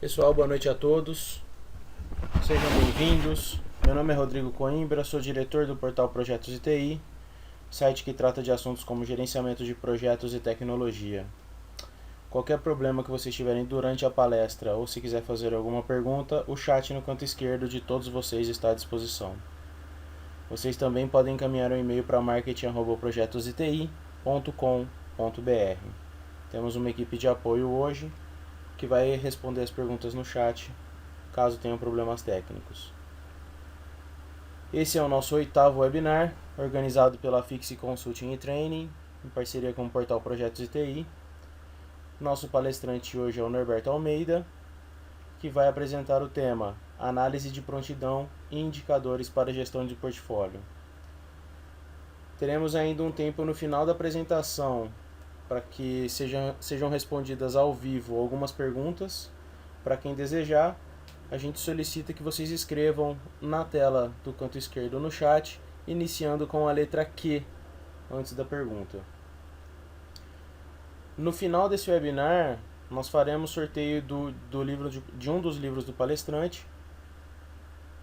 Pessoal, boa noite a todos. Sejam bem-vindos. Meu nome é Rodrigo Coimbra, sou diretor do portal Projetos de TI, site que trata de assuntos como gerenciamento de projetos e tecnologia. Qualquer problema que vocês tiverem durante a palestra ou se quiser fazer alguma pergunta, o chat no canto esquerdo de todos vocês está à disposição. Vocês também podem encaminhar um e-mail para marketing@projetosdeti.com.br. Temos uma equipe de apoio hoje que vai responder as perguntas no chat, caso tenham problemas técnicos. Esse é o nosso 8º webinar, organizado pela Fix Consulting e Training, em parceria com o portal Projetos de TI. Nosso palestrante hoje é o Norberto Almeida, que vai apresentar o tema Análise de prontidão e indicadores para gestão de portfólio. Teremos ainda um tempo no final da apresentação para que sejam respondidas ao vivo algumas perguntas. Para quem desejar, a gente solicita que vocês escrevam na tela do canto esquerdo no chat, iniciando com a letra Q antes da pergunta. No final desse webinar, nós faremos sorteio do livro de um dos livros do palestrante,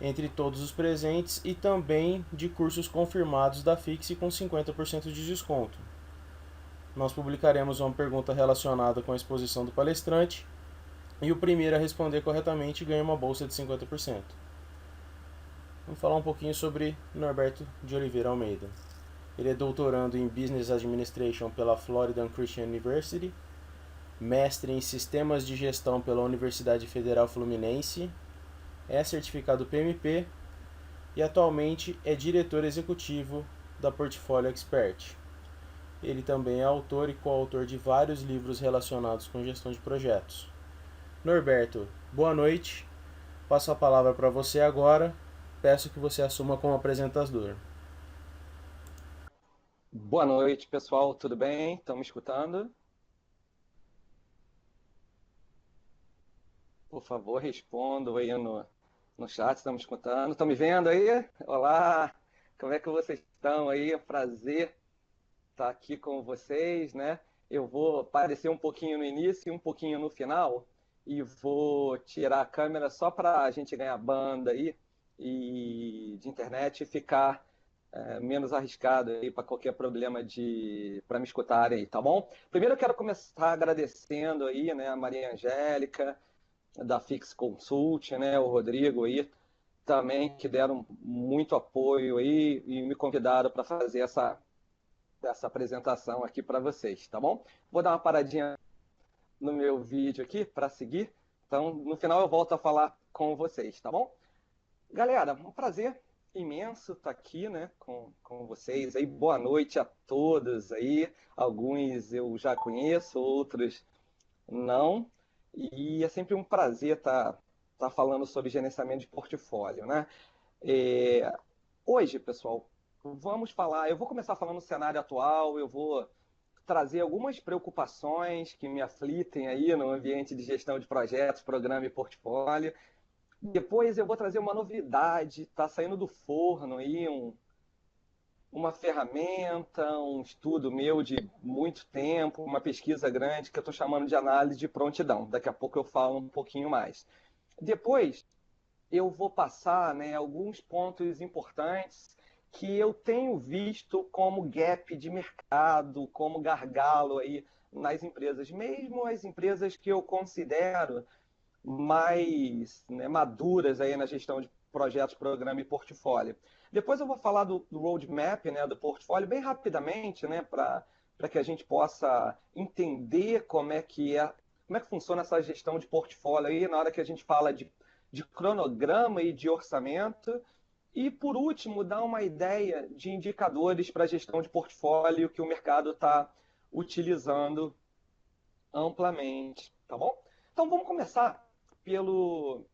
entre todos os presentes, e também de cursos confirmados da Fix com 50% de desconto. Nós publicaremos uma pergunta relacionada com a exposição do palestrante, e o primeiro a responder corretamente ganha uma bolsa de 50%. Vamos falar um pouquinho sobre Norberto de Oliveira Almeida. Ele é doutorando em Business Administration pela Florida Christian University, mestre em Sistemas de Gestão pela Universidade Federal Fluminense, é certificado PMP e atualmente é diretor executivo da Portfolio Expert. Ele também é autor e coautor de vários livros relacionados com gestão de projetos. Norberto, boa noite. Passo a palavra para você agora. Peço que você assuma como apresentador. Boa noite, pessoal. Tudo bem? Estão me escutando? Por favor, respondam aí no chat. Estão me escutando? Estão me vendo aí? Olá! Como é que vocês estão aí? É um prazer estar aqui com vocês, né? Eu vou aparecer um pouquinho no início e um pouquinho no final e vou tirar a câmera só para a gente ganhar banda aí e de internet e ficar menos arriscado aí para qualquer problema para me escutarem aí, tá bom? Primeiro eu quero começar agradecendo aí, né, a Maria Angélica da Fix Consult, né, o Rodrigo aí também que deram muito apoio aí e me convidaram para fazer essa apresentação aqui para vocês, tá bom? Vou dar uma paradinha no meu vídeo aqui para seguir. Então, no final eu volto a falar com vocês, tá bom? Galera, um prazer imenso estar aqui, né, com vocês aí. Boa noite a todos aí. Alguns eu já conheço, outros não. E é sempre um prazer estar falando sobre gerenciamento de portfólio, né? Hoje, pessoal, vamos falar. Eu vou começar falando do cenário atual, eu vou trazer algumas preocupações que me aflitem aí no ambiente de gestão de projetos, programa e portfólio. Depois eu vou trazer uma novidade, está saindo do forno aí uma ferramenta, um estudo meu de muito tempo, uma pesquisa grande que eu estou chamando de análise de prontidão. Daqui a pouco eu falo um pouquinho mais. Depois eu vou passar, né, alguns pontos importantes que eu tenho visto como gap de mercado, como gargalo aí nas empresas, mesmo as empresas que eu considero mais, né, maduras aí na gestão de projetos, programa e portfólio. Depois eu vou falar do roadmap, né, do portfólio, bem rapidamente, né, para que a gente possa entender como é que funciona essa gestão de portfólio aí na hora que a gente fala de cronograma e de orçamento. E, por último, dar uma ideia de indicadores para a gestão de portfólio que o mercado está utilizando amplamente, tá bom? Então, vamos começar pelo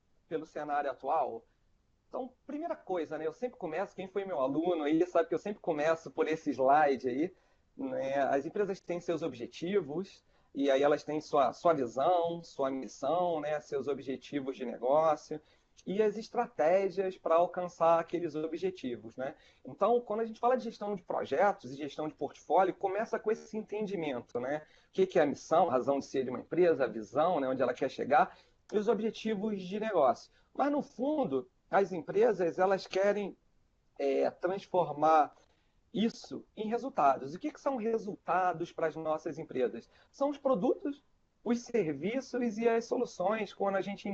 cenário atual. Então, primeira coisa, né? Eu sempre começo, quem foi meu aluno aí sabe que eu sempre começo por esse slide aí, né? As empresas têm seus objetivos, e aí elas têm sua visão, sua missão, né? Seus objetivos de negócio e as estratégias para alcançar aqueles objetivos, né? Então, quando a gente fala de gestão de projetos e gestão de portfólio, começa com esse entendimento, né? O que é a missão, a razão de ser de uma empresa, a visão, né? Onde ela quer chegar, e os objetivos de negócio. Mas, no fundo, as empresas elas querem transformar isso em resultados. E o que são resultados para as nossas empresas? São os produtos, os serviços e as soluções, quando a gente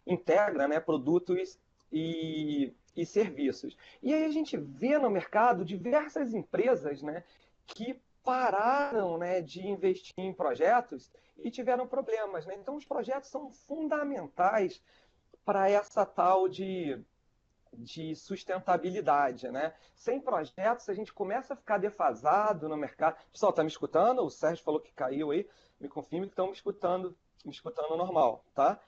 integra, né, produtos e serviços. E aí a gente vê no mercado diversas empresas, né, que pararam, né, de investir em projetos e tiveram problemas. Né? Então, os projetos são fundamentais para essa tal de sustentabilidade, né? Sem projetos, a gente começa a ficar defasado no mercado. Pessoal, tá me escutando? O Sérgio falou que caiu aí. Me confirme que estão me escutando normal, tá?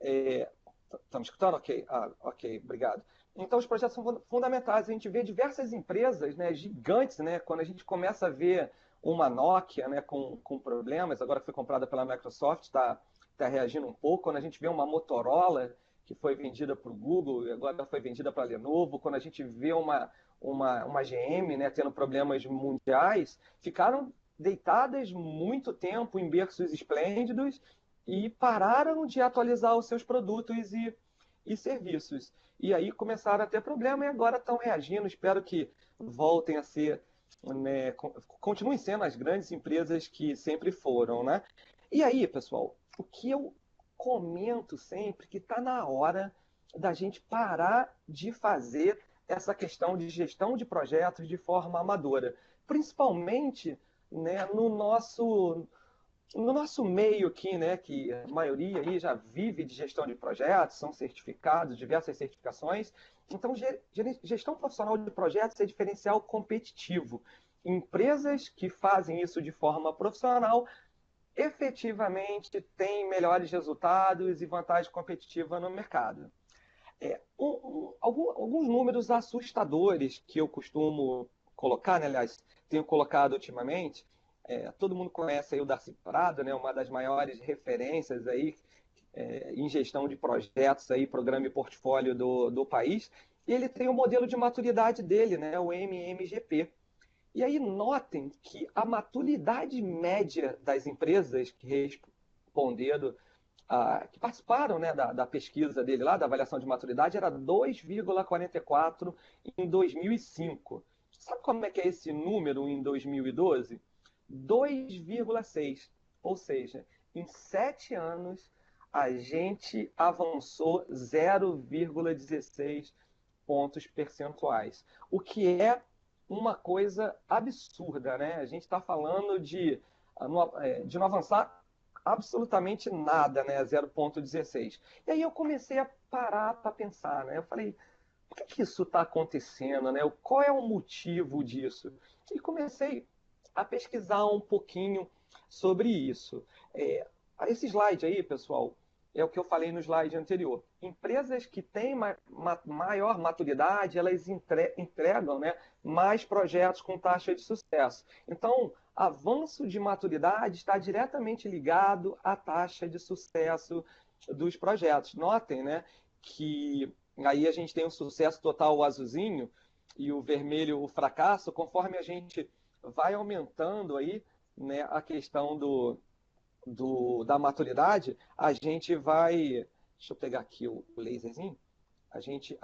Estão me escutando? Ok. Ok, obrigado. Então, os projetos são fundamentais. A gente vê diversas empresas, né, gigantes, né? Quando a gente começa a ver uma Nokia, né, com problemas, agora que foi comprada pela Microsoft, está reagindo um pouco. Quando a gente vê uma Motorola que foi vendida para o Google e agora foi vendida para a Lenovo, quando a gente vê uma GM, né, tendo problemas mundiais, ficaram deitadas muito tempo em berços esplêndidos e pararam de atualizar os seus produtos e serviços. E aí começaram a ter problema e agora estão reagindo. Espero que voltem a ser, né, continuem sendo as grandes empresas que sempre foram, né? E aí, pessoal, o que eu comento sempre que está na hora da gente parar de fazer essa questão de gestão de projetos de forma amadora, principalmente, né, no nosso meio aqui, né, que a maioria aí já vive de gestão de projetos, são certificados, diversas certificações. Então, gestão profissional de projetos é diferencial competitivo. Empresas que fazem isso de forma profissional efetivamente têm melhores resultados e vantagem competitiva no mercado. Alguns números assustadores que eu costumo colocar, né, aliás, tenho colocado ultimamente. Todo mundo conhece aí o Darcy Prado, né, uma das maiores referências aí, em gestão de projetos, aí, programa e portfólio do país. E ele tem o modelo de maturidade dele, né, o MMGP. E aí notem que a maturidade média das empresas que responderam, que participaram, né, da pesquisa dele lá, da avaliação de maturidade, era 2,44 em 2005. Sabe como é que é esse número em 2012? 2,6. Ou seja, em 7 anos, a gente avançou 0,16 pontos percentuais. O que é uma coisa absurda, né? A gente está falando de não avançar absolutamente nada, né? 0,16. E aí eu comecei a parar para pensar, né? Eu falei, por que isso está acontecendo, né? Qual é o motivo disso? E comecei a pesquisar um pouquinho sobre isso. Esse slide aí, pessoal, é o que eu falei no slide anterior. Empresas que têm maior maturidade, elas entregam, né, mais projetos com taxa de sucesso. Então, avanço de maturidade está diretamente ligado à taxa de sucesso dos projetos. Notem, né, que aí a gente tem o sucesso total, o azulzinho, e o vermelho, o fracasso, conforme a gente vai aumentando aí, né, a questão da maturidade, a gente vai. Deixa eu pegar aqui o laserzinho. A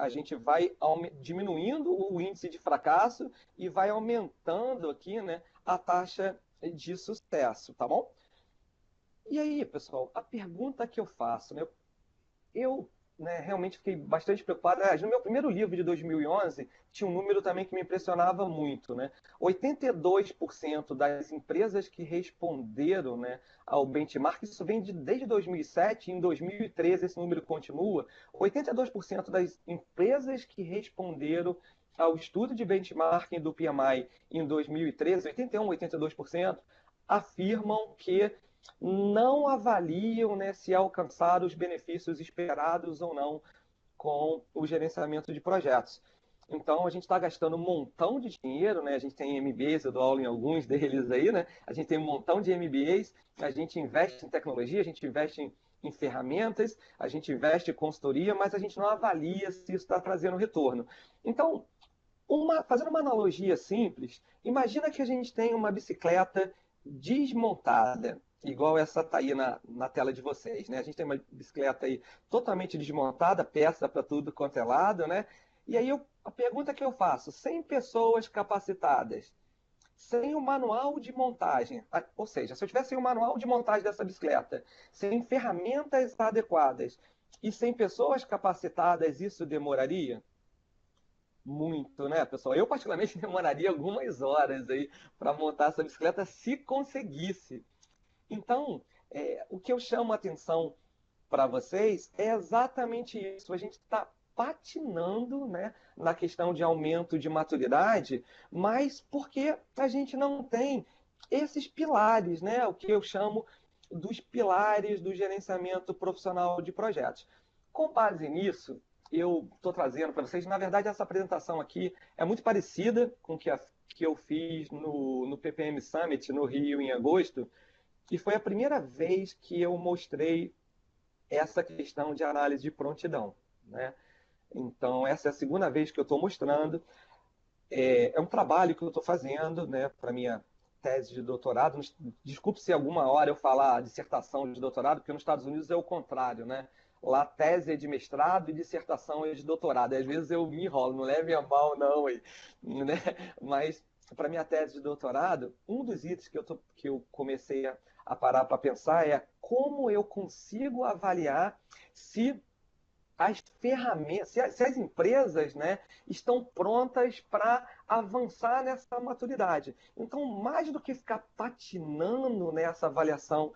gente vai diminuindo o índice de fracasso e vai aumentando aqui, né, a taxa de sucesso, tá bom? E aí, pessoal, a pergunta que eu faço, né, eu, né, realmente fiquei bastante preocupado. No meu primeiro livro de 2011, tinha um número também que me impressionava muito. Né? 82% das empresas que responderam, né, ao benchmark, isso vem desde 2007, em 2013 esse número continua, 82% das empresas que responderam ao estudo de benchmarking do PMI em 2013, 81, 82%, afirmam que não avaliam, né, se alcançaram os benefícios esperados ou não com o gerenciamento de projetos. Então, a gente está gastando um montão de dinheiro, né? A gente tem MBAs, eu dou aula em alguns deles aí, né? A gente tem um montão de MBAs, a gente investe em tecnologia, a gente investe em ferramentas, a gente investe em consultoria, mas a gente não avalia se isso está trazendo retorno. Então, fazendo uma analogia simples, imagina que a gente tem uma bicicleta desmontada igual essa tá aí na tela de vocês, né? A gente tem uma bicicleta aí totalmente desmontada, peça para tudo quanto é lado, né? E aí a pergunta que eu faço, 100 pessoas capacitadas, sem o manual de montagem, ou seja, se eu tivesse o manual de montagem dessa bicicleta, sem ferramentas adequadas e sem pessoas capacitadas, isso demoraria? Muito, né, pessoal? Eu, particularmente, demoraria algumas horas aí para montar essa bicicleta se conseguisse. Então, o que eu chamo a atenção para vocês é exatamente isso. A gente está patinando, né, na questão de aumento de maturidade, mas porque a gente não tem esses pilares, né, o que eu chamo dos pilares do gerenciamento profissional de projetos. Com base nisso, eu estou trazendo para vocês, na verdade, essa apresentação aqui é muito parecida com o que eu fiz no PPM Summit, no Rio, em agosto, e foi a primeira vez que eu mostrei essa questão de análise de prontidão, né? Então, essa é a segunda vez que eu estou mostrando. É um trabalho que eu estou fazendo, né, para minha tese de doutorado. Desculpe se alguma hora eu falar dissertação de doutorado, porque nos Estados Unidos é o contrário, né? Lá tese é de mestrado e dissertação é de doutorado. E às vezes eu me enrolo, não leve a mal não, né? Mas para minha tese de doutorado, um dos itens que eu comecei a parar para pensar é como eu consigo avaliar se as ferramentas, se as empresas, né, estão prontas para avançar nessa maturidade. Então, mais do que ficar patinando nessa avaliação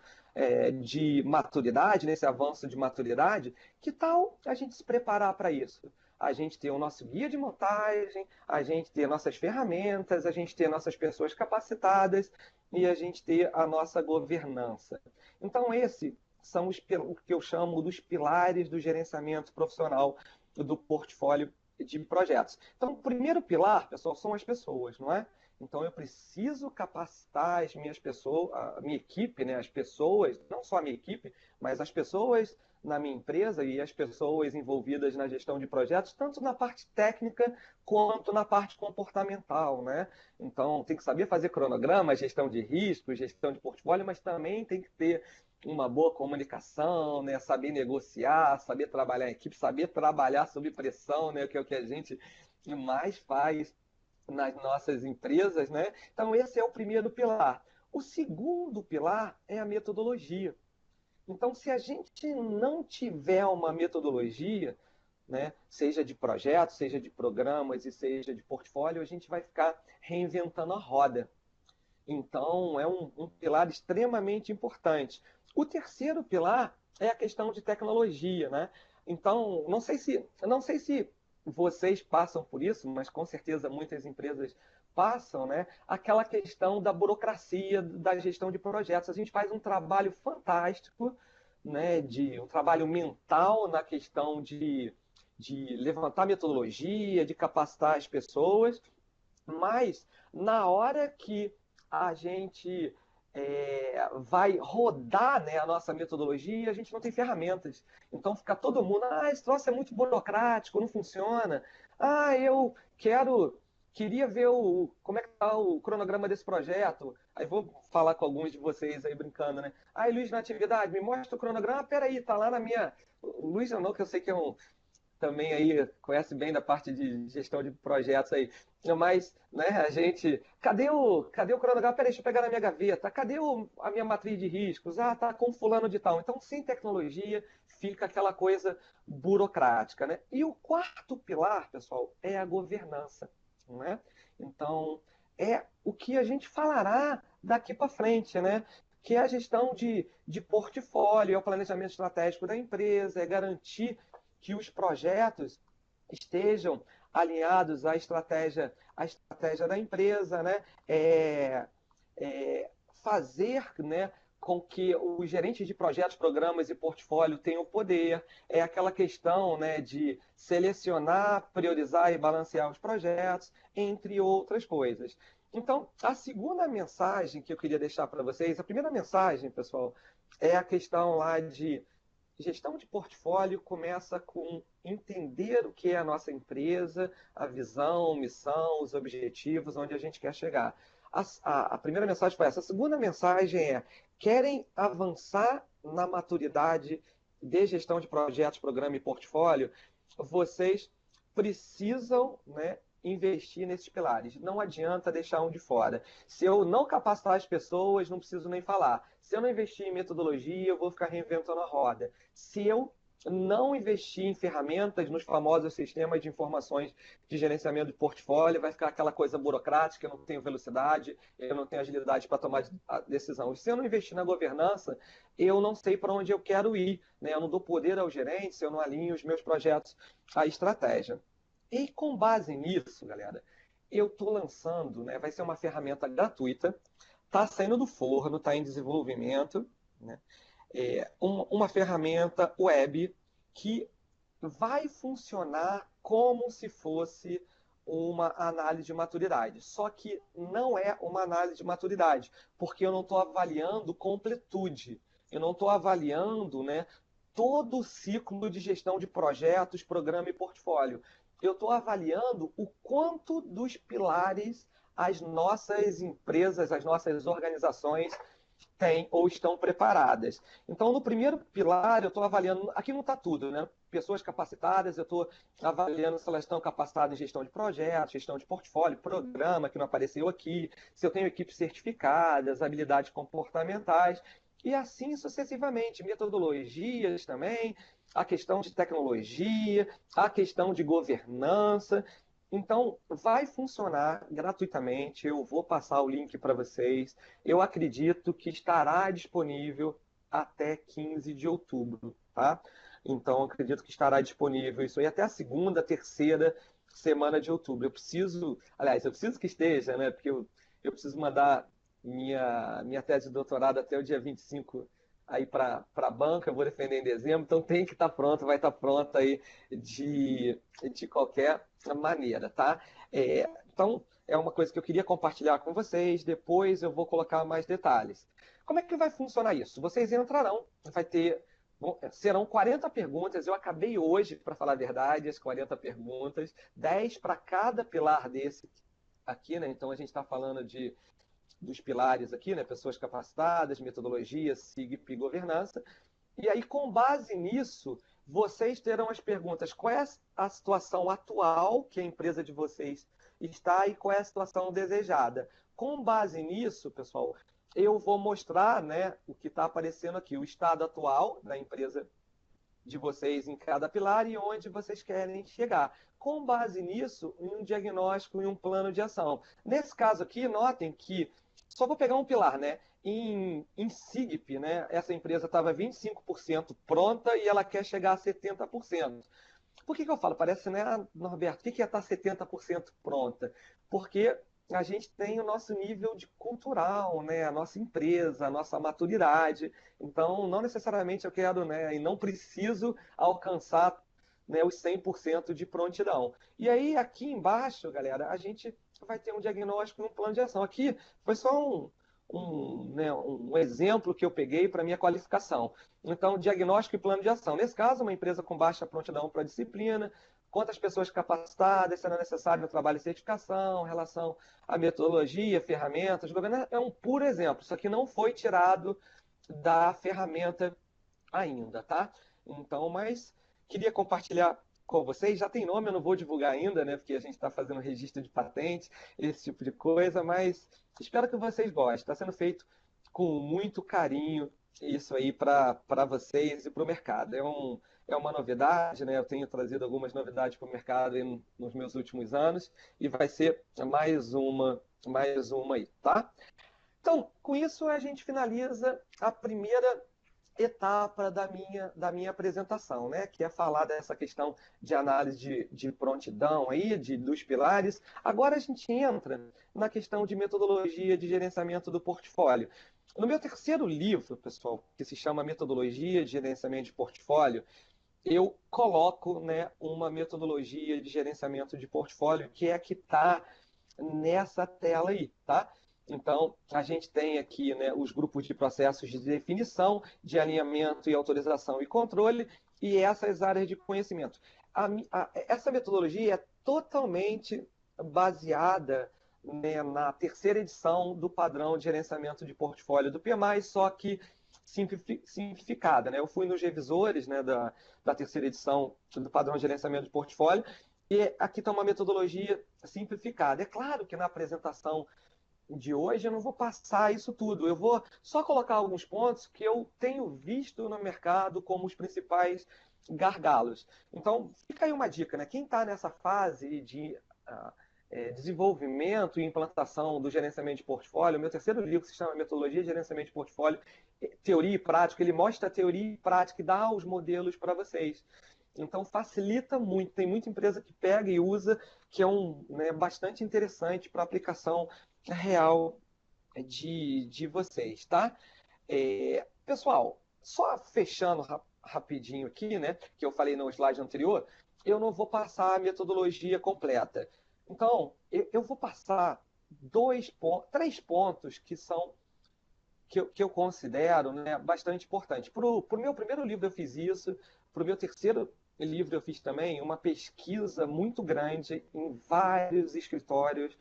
de maturidade, nesse avanço de maturidade, que tal a gente se preparar para isso? A gente ter o nosso guia de montagem, a gente ter nossas ferramentas, a gente ter nossas pessoas capacitadas e a gente ter a nossa governança. Então, esse são o que eu chamo dos pilares do gerenciamento profissional do portfólio de projetos. Então, o primeiro pilar, pessoal, são as pessoas, não é? Então, eu preciso capacitar as minhas pessoas, a minha equipe, né, as pessoas, não só a minha equipe, mas as pessoas na minha empresa e as pessoas envolvidas na gestão de projetos, tanto na parte técnica quanto na parte comportamental, né? Então, tem que saber fazer cronograma, gestão de risco, gestão de portfólio, mas também tem que ter uma boa comunicação, né? Saber negociar, saber trabalhar em equipe, saber trabalhar sob pressão, né? Que é o que a gente mais faz nas nossas empresas, né? Então, esse é o primeiro pilar. O segundo pilar é a metodologia. Então, se a gente não tiver uma metodologia, né, seja de projetos, seja de programas e seja de portfólio, a gente vai ficar reinventando a roda. Então, é um pilar extremamente importante. O terceiro pilar é a questão de tecnologia, né? Então, não sei se vocês passam por isso, mas com certeza muitas empresas passam, né? Aquela questão da burocracia da gestão de projetos. A gente faz um trabalho fantástico, né? Um trabalho mental na questão de levantar metodologia, de capacitar as pessoas, mas na hora que a gente vai rodar, né, a nossa metodologia, a gente não tem ferramentas. Então fica todo mundo, esse troço é muito burocrático, não funciona. Eu queria ver como é que está o cronograma desse projeto. Aí vou falar com alguns de vocês aí brincando, né? Luiz, na atividade, me mostra o cronograma. Peraí, tá lá na minha... O Luiz não, que eu sei que é também aí conhece bem da parte de gestão de projetos aí. Mas, né, a gente. Cadê o cronograma? Peraí, deixa eu pegar na minha gaveta. Cadê a minha matriz de riscos? Tá com fulano de tal. Então, sem tecnologia, fica aquela coisa burocrática, né? E o quarto pilar, pessoal, é a governança, né? Então, é o que a gente falará daqui para frente, né? Que é a gestão de portfólio, é o planejamento estratégico da empresa, é garantir que os projetos estejam alinhados à estratégia da empresa, né? Fazer, né, com que os gerentes de projetos, programas e portfólio tenham poder, é aquela questão, né, de selecionar, priorizar e balancear os projetos, entre outras coisas. Então, a segunda mensagem que eu queria deixar para vocês, a primeira mensagem, pessoal, é a questão lá de gestão de portfólio começa com entender o que é a nossa empresa, a visão, missão, os objetivos, onde a gente quer chegar. A primeira mensagem foi essa. A segunda mensagem é: querem avançar na maturidade de gestão de projetos, programa e portfólio? Vocês precisam, né, investir nesses pilares. Não adianta deixar um de fora. Se eu não capacitar as pessoas, não preciso nem falar. Se eu não investir em metodologia, eu vou ficar reinventando a roda. Se eu não investir em ferramentas, nos famosos sistemas de informações de gerenciamento de portfólio, vai ficar aquela coisa burocrática, eu não tenho velocidade, eu não tenho agilidade para tomar a decisão. E se eu não investir na governança, eu não sei para onde eu quero ir, né? Eu não dou poder ao gerente, se eu não alinho os meus projetos à estratégia. E com base nisso, galera, eu estou lançando, né? Vai ser uma ferramenta gratuita, está saindo do forno, está em desenvolvimento, né? Uma ferramenta web que vai funcionar como se fosse uma análise de maturidade. Só que não é uma análise de maturidade, porque eu não estou avaliando completude. Eu não estou avaliando, né, todo o ciclo de gestão de projetos, programa e portfólio. Eu estou avaliando o quanto dos pilares as nossas empresas, as nossas organizações têm ou estão preparadas. Então, no primeiro pilar, eu estou avaliando, aqui não está tudo, né? Pessoas capacitadas, eu estou avaliando se elas estão capacitadas em gestão de projetos, gestão de portfólio, programa, que não apareceu aqui, se eu tenho equipes certificadas, habilidades comportamentais, e assim sucessivamente. Metodologias também, a questão de tecnologia, a questão de governança. Então, vai funcionar gratuitamente. Eu vou passar o link para vocês. Eu acredito que estará disponível até 15 de outubro, tá? Então, acredito que estará disponível isso aí até a segunda, terceira semana de outubro. Eu preciso que esteja, né? Porque eu preciso mandar minha tese de doutorado até o dia 25 aí para a banca, eu vou defender em dezembro, então tem que estar pronto, vai estar pronto aí de qualquer maneira, tá? Então, é uma coisa que eu queria compartilhar com vocês, depois eu vou colocar mais detalhes. Como é que vai funcionar isso? Vocês entrarão, serão 40 perguntas, eu acabei hoje, para falar a verdade, as 40 perguntas, 10 para cada pilar desse aqui, né? Então a gente está falando dos pilares aqui, né? Pessoas capacitadas, metodologia, SIGP e governança. E aí, com base nisso, vocês terão as perguntas: qual é a situação atual que a empresa de vocês está e qual é a situação desejada? Com base nisso, pessoal, eu vou mostrar, né, o que está aparecendo aqui, o estado atual da empresa de vocês em cada pilar e onde vocês querem chegar. Com base nisso, em um diagnóstico e um plano de ação. Nesse caso aqui, notem que, só vou pegar um pilar, né? Em SIGP, né, essa empresa estava 25% pronta e ela quer chegar a 70%. Por que eu falo? Parece, né, Norberto, o que é estar 70% pronta? Porque a gente tem o nosso nível de cultural, né, a nossa empresa, a nossa maturidade. Então, não necessariamente eu quero, né, e não preciso alcançar, né, os 100% de prontidão. E aí, aqui embaixo, galera, a gente vai ter um diagnóstico e um plano de ação. Aqui foi só um exemplo que eu peguei para minha qualificação. Então, diagnóstico e plano de ação. Nesse caso, uma empresa com baixa prontidão para a disciplina, quantas pessoas capacitadas, será necessário no trabalho de certificação, relação à metodologia, ferramentas, governança. É um puro exemplo. Isso aqui não foi tirado da ferramenta ainda, tá? Então, mas queria compartilhar com vocês. Já tem nome, eu não vou divulgar ainda, né? Porque a gente está fazendo registro de patente, esse tipo de coisa, mas espero que vocês gostem. Está sendo feito com muito carinho isso aí para vocês e para o mercado. É uma novidade, né? Eu tenho trazido algumas novidades para o mercado nos meus últimos anos e vai ser mais uma aí, tá? Então, com isso a gente finaliza a primeira etapa da minha apresentação, né? Que é falar dessa questão de análise de prontidão aí, dos pilares. Agora a gente entra na questão de metodologia de gerenciamento do portfólio. No meu terceiro livro, pessoal, que se chama Metodologia de Gerenciamento de Portfólio, eu coloco, né, uma metodologia de gerenciamento de portfólio que é a que está nessa tela aí, tá? Então, a gente tem aqui, né, os grupos de processos de definição, de alinhamento e autorização e controle, e essas áreas de conhecimento. Essa metodologia é totalmente baseada né, na terceira edição do padrão de gerenciamento de portfólio do PMI, só que simplificada, né? Eu fui nos revisores, né, da terceira edição do padrão de gerenciamento de portfólio, e aqui está uma metodologia simplificada. É claro que na apresentação de hoje eu não vou passar isso tudo, eu vou só colocar alguns pontos que eu tenho visto no mercado como os principais gargalos. Então, fica aí uma dica, né? Quem está nessa fase de desenvolvimento e implantação do gerenciamento de portfólio, o meu terceiro livro se chama Metodologia de Gerenciamento de Portfólio, Teoria e Prática, ele mostra a teoria e prática e dá os modelos para vocês. Então facilita muito, tem muita empresa que pega e usa, que é bastante interessante para aplicação real de vocês, tá? Pessoal, só fechando rapidinho aqui, né, que eu falei no slide anterior, eu não vou passar a metodologia completa. Então, eu vou passar três pontos que são que eu considero, né, bastante importantes. Para o meu primeiro livro eu fiz isso, para o meu terceiro livro eu fiz também uma pesquisa muito grande em vários escritórios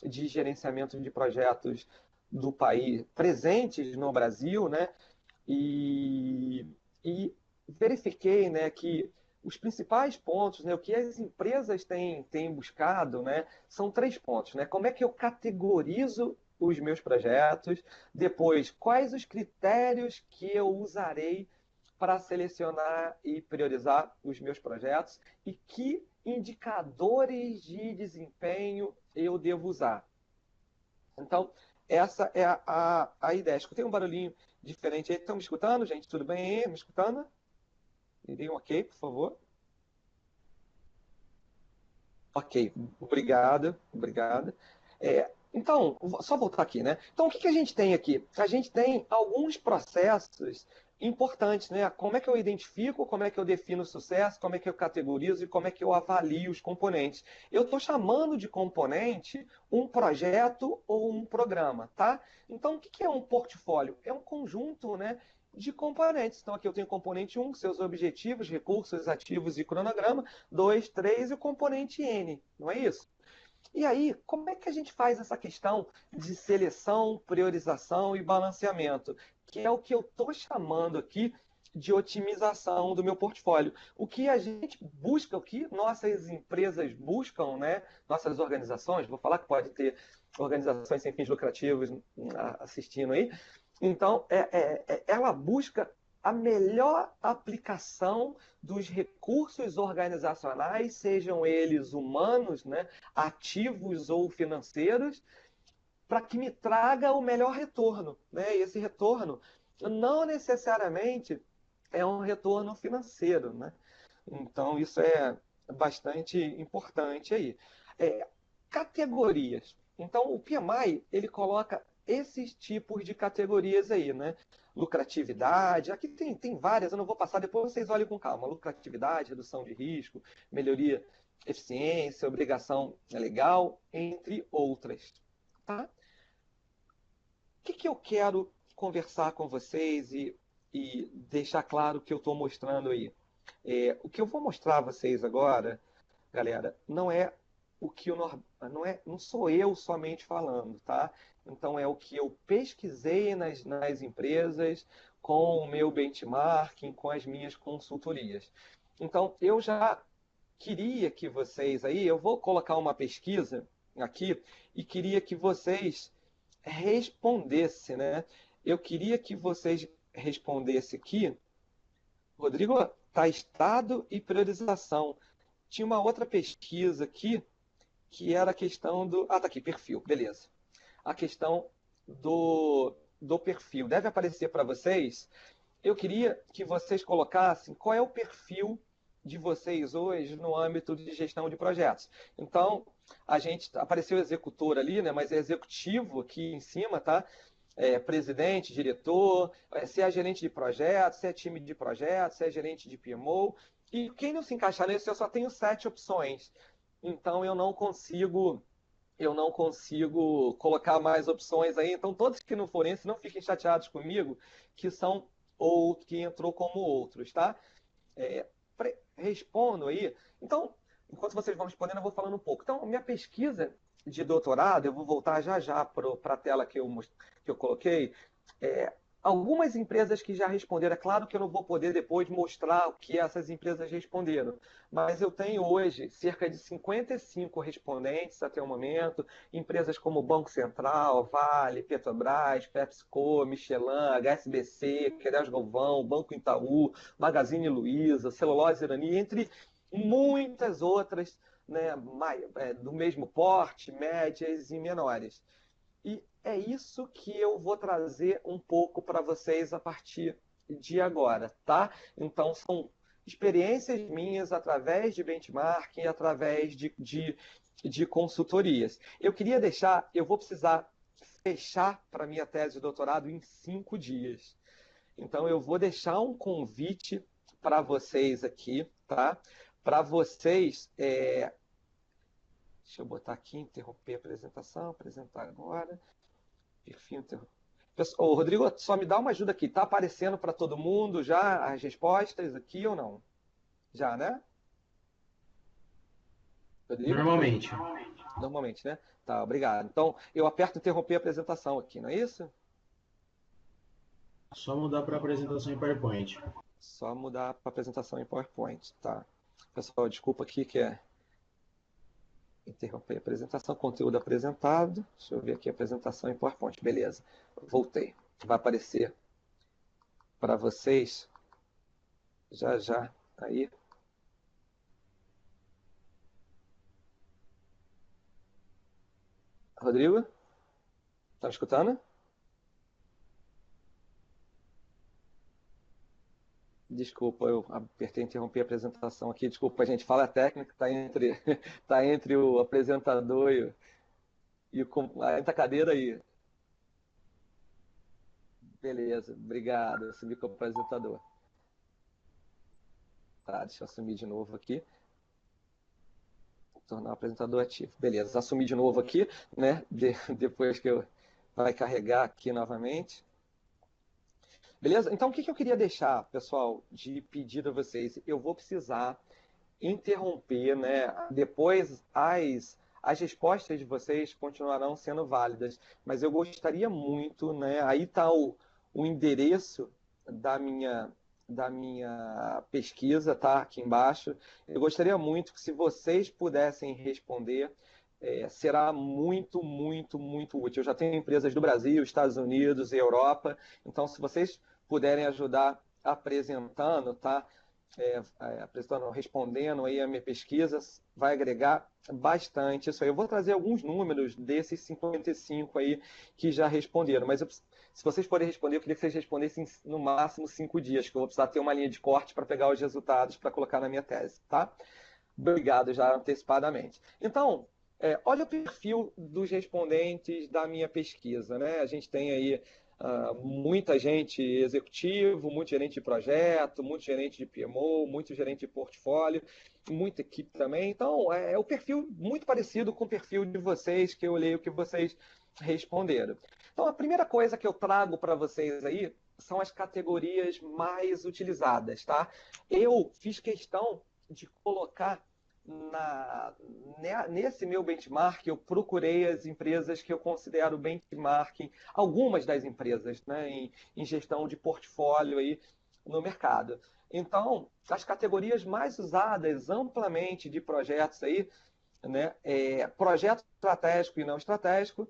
de gerenciamento de projetos do país presentes no Brasil, né? E, e verifiquei, né, que os principais pontos, né, o que as empresas têm buscado, né, são três pontos, né? Como é que eu categorizo os meus projetos? Depois, quais os critérios que eu usarei para selecionar e priorizar os meus projetos? E que indicadores de desempenho eu devo usar? Então, essa é a ideia. Escutei um barulhinho diferente aí. Estão me escutando, gente? Tudo bem aí? Me escutando? Me deem um ok, por favor. Ok, obrigado, obrigado. Então, só voltar aqui, né? Então, o que a gente tem aqui? A gente tem alguns processos importantes, né? Como é que eu identifico, como é que eu defino o sucesso, como é que eu categorizo e como é que eu avalio os componentes. Eu estou chamando de componente um projeto ou um programa, tá? Então, o que é um portfólio? É um conjunto, né, de componentes. Então, aqui eu tenho o componente 1, seus objetivos, recursos, ativos e cronograma. 2, 3 e o componente N, não é isso? E aí, como é que a gente faz essa questão de seleção, priorização e balanceamento? Que é o que eu estou chamando aqui de otimização do meu portfólio. O que a gente busca, o que nossas empresas buscam, né? Nossas organizações, vou falar que pode ter organizações sem fins lucrativos assistindo aí. Então, ela busca a melhor aplicação dos recursos organizacionais, sejam eles humanos, né, ativos ou financeiros, para que me traga o melhor retorno, né? E esse retorno não necessariamente é um retorno financeiro, né? Então, isso é bastante importante aí. Categorias. Então, o PMI, ele coloca esses tipos de categorias aí, né? Lucratividade, aqui tem várias, eu não vou passar, depois vocês olhem com calma. Lucratividade, redução de risco, melhoria, eficiência, obrigação legal, entre outras. Tá? O que eu quero conversar com vocês e deixar claro que eu estou mostrando aí? O que eu vou mostrar a vocês agora, galera, não é o que eu não sou eu somente falando, tá? Então é o que eu pesquisei nas empresas, com o meu benchmarking, com as minhas consultorias. Então eu já queria que vocês aí, eu vou colocar uma pesquisa aqui e queria que vocês respondessem, né? Eu queria que vocês respondessem aqui, Rodrigo, tá estado e priorização. Tinha uma outra pesquisa aqui que era a questão do. Ah, tá aqui, perfil, beleza. A questão do perfil. Deve aparecer para vocês. Eu queria que vocês colocassem qual é o perfil de vocês hoje no âmbito de gestão de projetos. Então, a gente apareceu executor ali, né? Mas é executivo aqui em cima, tá? Presidente, diretor, se é gerente de projetos, se é time de projetos, se é gerente de PMO. E quem não se encaixar nesse, eu só tenho 7 opções. Então eu não consigo colocar mais opções aí. Então todos que não forem esse, não fiquem chateados comigo, que são ou que entrou como outros, tá? Respondo aí. Então, enquanto vocês vão respondendo, eu vou falando um pouco. Então, minha pesquisa, de doutorado, eu vou voltar já já para a tela que eu coloquei, é, algumas empresas que já responderam, é claro que eu não vou poder depois mostrar o que essas empresas responderam, mas eu tenho hoje cerca de 55 respondentes até o momento, empresas como Banco Central, Vale, Petrobras, PepsiCo, Michelin, HSBC, Queiroz Galvão, Banco Itaú, Magazine Luiza, Celulose Irani, entre muitas outras, né, do mesmo porte, médias e menores. E é isso que eu vou trazer um pouco para vocês a partir de agora, tá? Então, são experiências minhas através de benchmarking, através de consultorias. Eu vou precisar fechar para minha tese de doutorado em 5 dias. Então, eu vou deixar um convite para vocês aqui, tá? Para vocês, deixa eu botar aqui, interromper a apresentação, apresentar agora. Perfil interromper. Ô, Rodrigo, só me dá uma ajuda aqui. Tá aparecendo para todo mundo já as respostas aqui ou não? Já, né? Rodrigo? Normalmente. Normalmente, né? Tá, obrigado. Então, eu aperto interromper a apresentação aqui, não é isso? Só mudar para apresentação em PowerPoint. Só mudar para apresentação em PowerPoint, tá? Pessoal, desculpa aqui que é interromper a apresentação, conteúdo apresentado. Deixa eu ver aqui a apresentação em PowerPoint. Beleza, voltei. Vai aparecer para vocês já já aí. Rodrigo? Tá me escutando? Desculpa, eu apertei interromper a apresentação aqui. Desculpa, gente, fala técnica, está entre, tá entre o apresentador a cadeira aí. Beleza, obrigado. Assumi como apresentador. Tá, deixa eu assumir de novo aqui. Tornar o apresentador ativo. Beleza, assumi de novo aqui, né? Depois que eu vai carregar aqui novamente. Beleza? Então, o que eu queria deixar, pessoal, de pedido a vocês? Eu vou precisar interromper, né? Depois, as respostas de vocês continuarão sendo válidas, mas eu gostaria muito, né? Aí está o endereço da minha pesquisa, tá? Aqui embaixo. Eu gostaria muito que, se vocês pudessem responder, será muito, muito, muito útil. Eu já tenho empresas do Brasil, Estados Unidos e Europa, então, se vocês puderem ajudar apresentando, tá? Apresentando, respondendo aí a minha pesquisa, vai agregar bastante isso aí. Eu vou trazer alguns números desses 55 aí que já responderam, mas se vocês forem responder, eu queria que vocês respondessem no máximo 5 dias, que eu vou precisar ter uma linha de corte para pegar os resultados para colocar na minha tese, tá? Obrigado já antecipadamente. Então, olha o perfil dos respondentes da minha pesquisa, né? A gente tem aí muita gente executivo, muito gerente de projeto, muito gerente de PMO, muito gerente de portfólio, muita equipe também. Então, é o perfil muito parecido com o perfil de vocês, que eu olhei o que vocês responderam. Então, a primeira coisa que eu trago para vocês aí são as categorias mais utilizadas, tá? Eu fiz questão de colocar nesse meu benchmark, eu procurei as empresas que eu considero benchmarking, algumas das empresas, né, em gestão de portfólio aí no mercado. Então, as categorias mais usadas amplamente de projetos aí, né, projeto estratégico e não estratégico,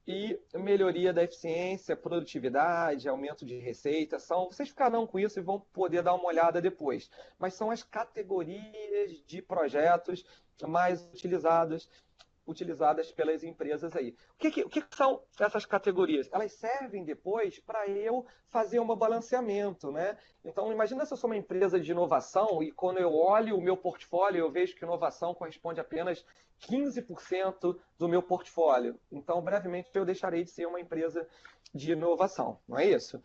e melhoria da eficiência, produtividade, aumento de receita. Vocês ficarão com isso e vão poder dar uma olhada depois. Mas são as categorias de projetos mais utilizadas pelas empresas aí. O que são essas categorias? Elas servem depois para eu fazer um balanceamento, né? Então, imagina se eu sou uma empresa de inovação e quando eu olho o meu portfólio, eu vejo que inovação corresponde a apenas 15% do meu portfólio. Então, brevemente, eu deixarei de ser uma empresa de inovação, não é isso?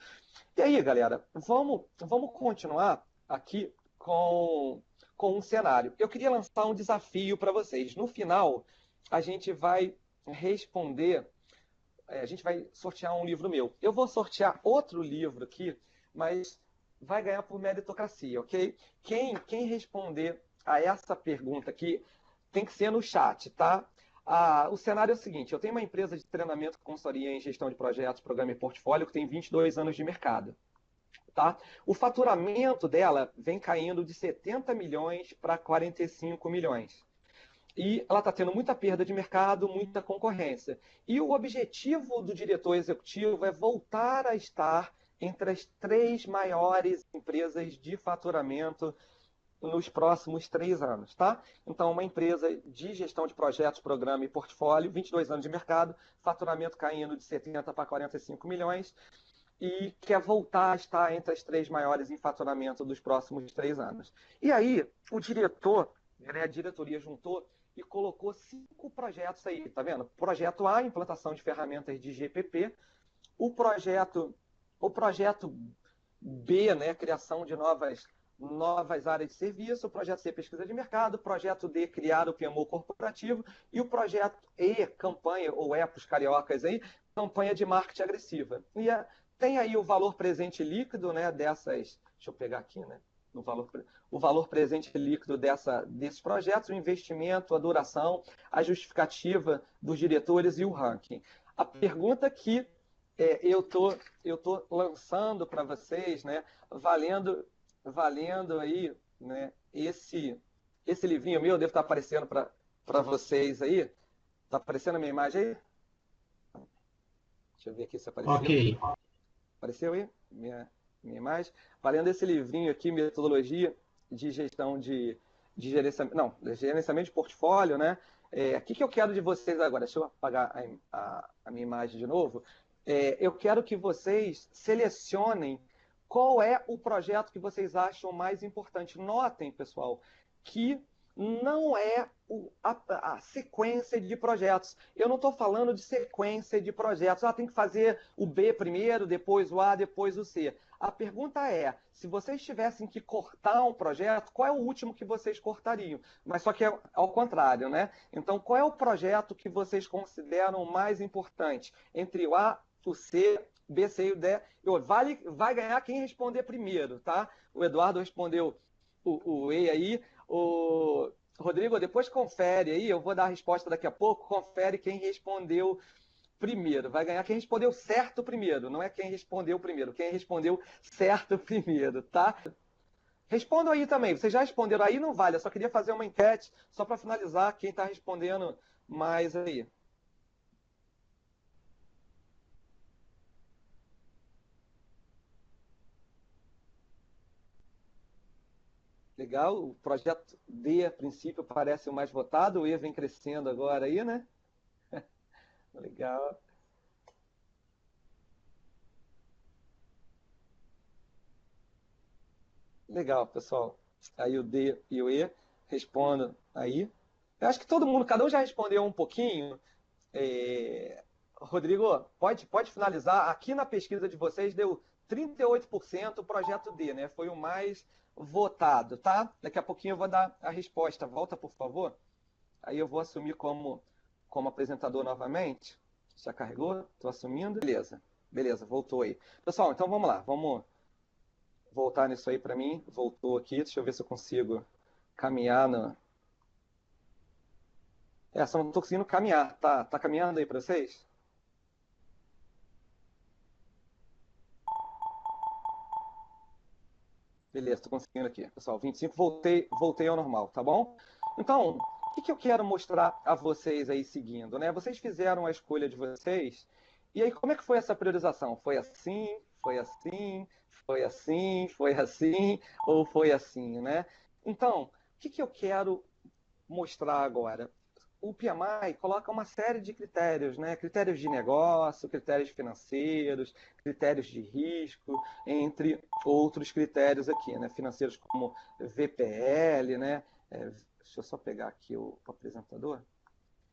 E aí, galera, vamos continuar aqui com um cenário. Eu queria lançar um desafio para vocês. No final, a gente vai responder, a gente vai sortear um livro meu. Eu vou sortear outro livro aqui, mas vai ganhar por meritocracia, ok? Quem responder a essa pergunta aqui tem que ser no chat, tá? O cenário é o seguinte, eu tenho uma empresa de treinamento, consultoria em gestão de projetos, programa e portfólio, que tem 22 anos de mercado. Tá? O faturamento dela vem caindo de 70 milhões para 45 milhões. E ela está tendo muita perda de mercado, muita concorrência. E o objetivo do diretor executivo é voltar a estar entre as 3 maiores empresas de faturamento nos próximos 3 anos, tá? Então, uma empresa de gestão de projetos, programa e portfólio, 22 anos de mercado, faturamento caindo de 70 para 45 milhões, e quer voltar a estar entre as 3 maiores em faturamento dos próximos 3 anos. E aí, o diretor, né, a diretoria juntou e colocou 5 projetos aí, tá vendo? Projeto A, implantação de ferramentas de GPP. O projeto B, né, criação de novas áreas de serviço. O projeto C, pesquisa de mercado. O projeto D, criar o PMO corporativo. E o projeto E, campanha, ou E para os cariocas aí, campanha de marketing agressiva. E tem aí o valor presente líquido, né, dessas... Deixa eu pegar aqui, né? O valor presente líquido desses projetos, o investimento, a duração, a justificativa dos diretores e o ranking. A pergunta que eu tô lançando para vocês, né, valendo aí, né, esse livrinho meu, deve estar aparecendo para vocês aí. Está aparecendo a minha imagem aí? Deixa eu ver aqui se apareceu. Ok. Apareceu aí? Minha imagem. Valendo esse livrinho aqui, Metodologia de Gestão de Gerenciamento... Não, gerenciamento de portfólio, né? O que eu quero de vocês agora? Deixa eu apagar a minha imagem de novo. Eu quero que vocês selecionem qual é o projeto que vocês acham mais importante. Notem, pessoal, que não é a sequência de projetos. Eu não estou falando de sequência de projetos. Tem que fazer o B primeiro, depois o A, depois o C. A pergunta é, se vocês tivessem que cortar um projeto, qual é o último que vocês cortariam? Mas só que é ao contrário, né? Então, qual é o projeto que vocês consideram mais importante? Entre o A, o C, B, C e o D. Vai ganhar quem responder primeiro, tá? O Eduardo respondeu o E aí. O Rodrigo, depois confere aí, eu vou dar a resposta daqui a pouco, confere quem respondeu primeiro. Vai ganhar quem respondeu certo primeiro, não é quem respondeu primeiro, quem respondeu certo primeiro, tá? Respondam aí também, vocês já responderam aí, não vale, eu só queria fazer uma enquete, só para finalizar quem está respondendo mais aí. Legal, o projeto D, a princípio, parece o mais votado, o E vem crescendo agora aí, né? Legal. Legal, pessoal. Aí o D e o E respondam aí. Eu acho que todo mundo, cada um já respondeu um pouquinho. Rodrigo, pode finalizar. Aqui na pesquisa de vocês deu 38% o projeto D, né? Foi o mais votado, tá? Daqui a pouquinho eu vou dar a resposta. Volta, por favor. Aí eu vou assumir como apresentador novamente. Já carregou? Estou assumindo. Beleza, voltou aí. Pessoal, então vamos lá. Vamos voltar nisso aí para mim. Voltou aqui. Deixa eu ver se eu consigo caminhar no... só não estou conseguindo caminhar. Tá caminhando aí para vocês? Beleza, estou conseguindo aqui. Pessoal, 25, voltei ao normal, tá bom? Então, o que eu quero mostrar a vocês aí seguindo, né? Vocês fizeram a escolha de vocês, e aí como é que foi essa priorização? Foi assim, foi assim, foi assim, foi assim, ou foi assim, né? Então, o que eu quero mostrar agora? O PMI coloca uma série de critérios, né? Critérios de negócio, critérios financeiros, critérios de risco, entre outros critérios aqui, né? Financeiros como VPL, né? Deixa eu só pegar aqui o apresentador.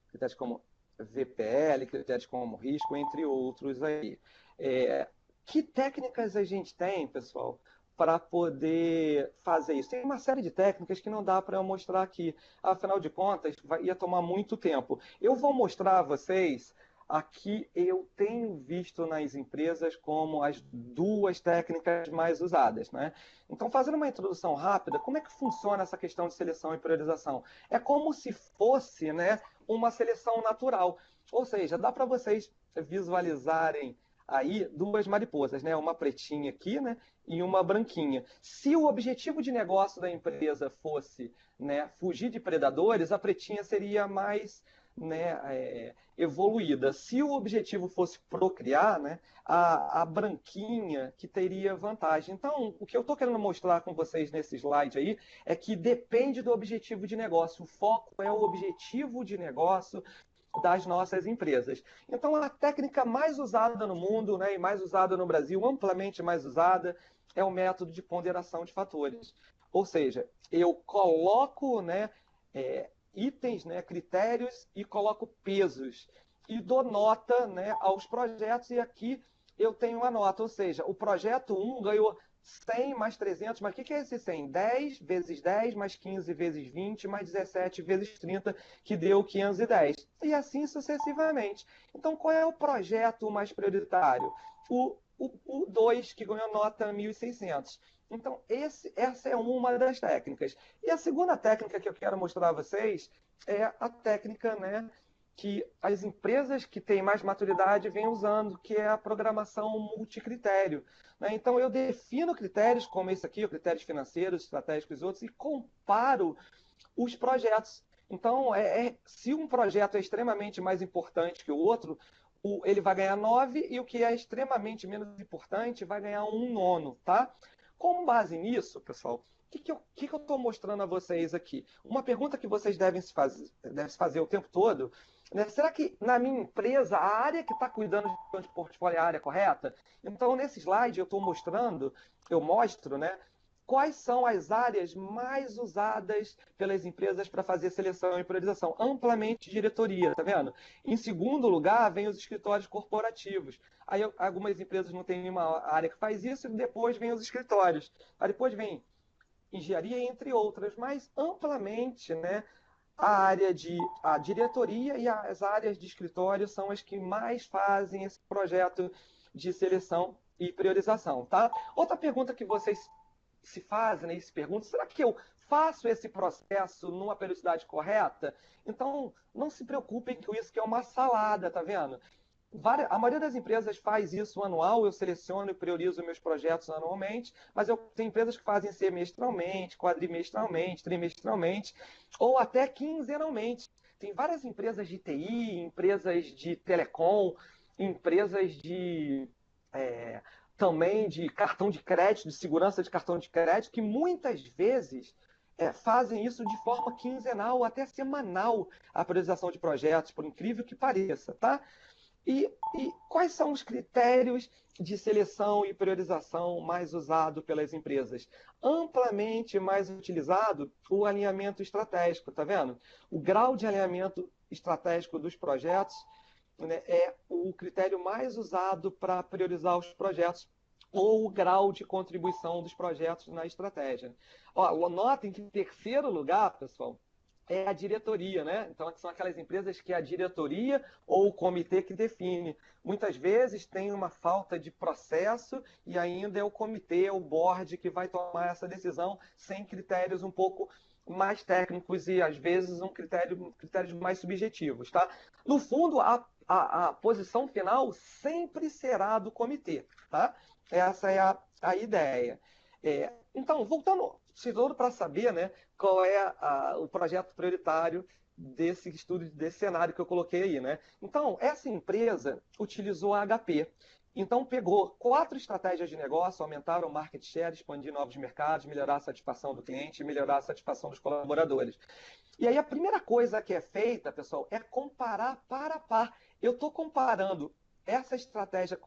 Critérios como VPL, critérios como risco, entre outros aí. Que técnicas a gente tem, pessoal, para poder fazer isso? Tem uma série de técnicas que não dá para eu mostrar aqui. Afinal de contas, ia tomar muito tempo. Eu vou mostrar a vocês aqui, eu tenho visto nas empresas como as 2 técnicas mais usadas, né? Então, fazendo uma introdução rápida, como é que funciona essa questão de seleção e priorização? É como se fosse, né, uma seleção natural. Ou seja, dá para vocês visualizarem aí duas mariposas, né? Uma pretinha aqui, né? E uma branquinha. Se o objetivo de negócio da empresa fosse, né, fugir de predadores, a pretinha seria mais, né, evoluída. Se o objetivo fosse procriar, né, a branquinha que teria vantagem. Então, o que eu estou querendo mostrar com vocês nesse slide aí é que depende do objetivo de negócio. O foco é o objetivo de negócio das nossas empresas. Então, a técnica mais usada no mundo, né, e mais usada no Brasil, amplamente mais usada, é o método de ponderação de fatores. Ou seja, eu coloco, né, itens, né, critérios e coloco pesos e dou nota, né, aos projetos, e aqui eu tenho uma nota, ou seja, o projeto 1 ganhou 100 mais 300, mas o que é esse 100? 10 vezes 10 mais 15 vezes 20 mais 17 vezes 30, que deu 510. E assim sucessivamente. Então, qual é o projeto mais prioritário? O 2, que ganhou nota 1.600. Então, essa é uma das técnicas. E a segunda técnica que eu quero mostrar a vocês é a técnica, né, que as empresas que têm mais maturidade vêm usando, que é a programação multicritério. Né? Então, eu defino critérios, como esse aqui, critérios financeiros, estratégicos e outros, e comparo os projetos. Então, se um projeto é extremamente mais importante que o outro, ele vai ganhar 9, e o que é extremamente menos importante vai ganhar 1/9, tá? Com base nisso, pessoal, o que eu estou mostrando a vocês aqui? Uma pergunta que vocês devem se fazer o tempo todo, né? Será que na minha empresa a área que está cuidando de portfólio é a área correta? Então, nesse slide eu mostro, né, quais são as áreas mais usadas pelas empresas para fazer seleção e priorização. Amplamente diretoria, tá vendo? Em segundo lugar, vem os escritórios corporativos. Aí algumas empresas não têm nenhuma área que faz isso, e depois vem os escritórios. Aí depois vem engenharia, entre outras, mas amplamente, né, a diretoria e as áreas de escritório são as que mais fazem esse projeto de seleção e priorização, tá? Outra pergunta que vocês se fazem, né, e se perguntam, será que eu faço esse processo numa periodicidade correta? Então, não se preocupem com isso, que é uma salada, tá vendo? A maioria das empresas faz isso anual, eu seleciono e priorizo meus projetos anualmente, mas eu tenho empresas que fazem semestralmente, quadrimestralmente, trimestralmente, ou até quinzenalmente. Tem várias empresas de TI, empresas de telecom, empresas também de cartão de crédito, de segurança de cartão de crédito, que muitas vezes fazem isso de forma quinzenal ou até semanal, a priorização de projetos, por incrível que pareça, tá? E quais são os critérios de seleção e priorização mais usado pelas empresas? Amplamente mais utilizado o alinhamento estratégico, tá vendo? O grau de alinhamento estratégico dos projetos, né, é o critério mais usado para priorizar os projetos, ou o grau de contribuição dos projetos na estratégia. Ó, notem que em terceiro lugar, pessoal, é a diretoria, né? Então, são aquelas empresas que é a diretoria ou o comitê que define. Muitas vezes tem uma falta de processo e ainda é o comitê, o board, que vai tomar essa decisão sem critérios um pouco mais técnicos e, às vezes, critérios mais subjetivos, tá? No fundo, a posição final sempre será do comitê, tá? Essa é a ideia. Então, voltando para saber, né, qual é o projeto prioritário desse estudo, desse cenário que eu coloquei aí, né? Então, essa empresa utilizou a HP. Então, pegou 4 estratégias de negócio: aumentar o market share, expandir novos mercados, melhorar a satisfação do cliente e melhorar a satisfação dos colaboradores. E aí, a primeira coisa que é feita, pessoal, é comparar par a par. Eu estou comparando essa estratégia.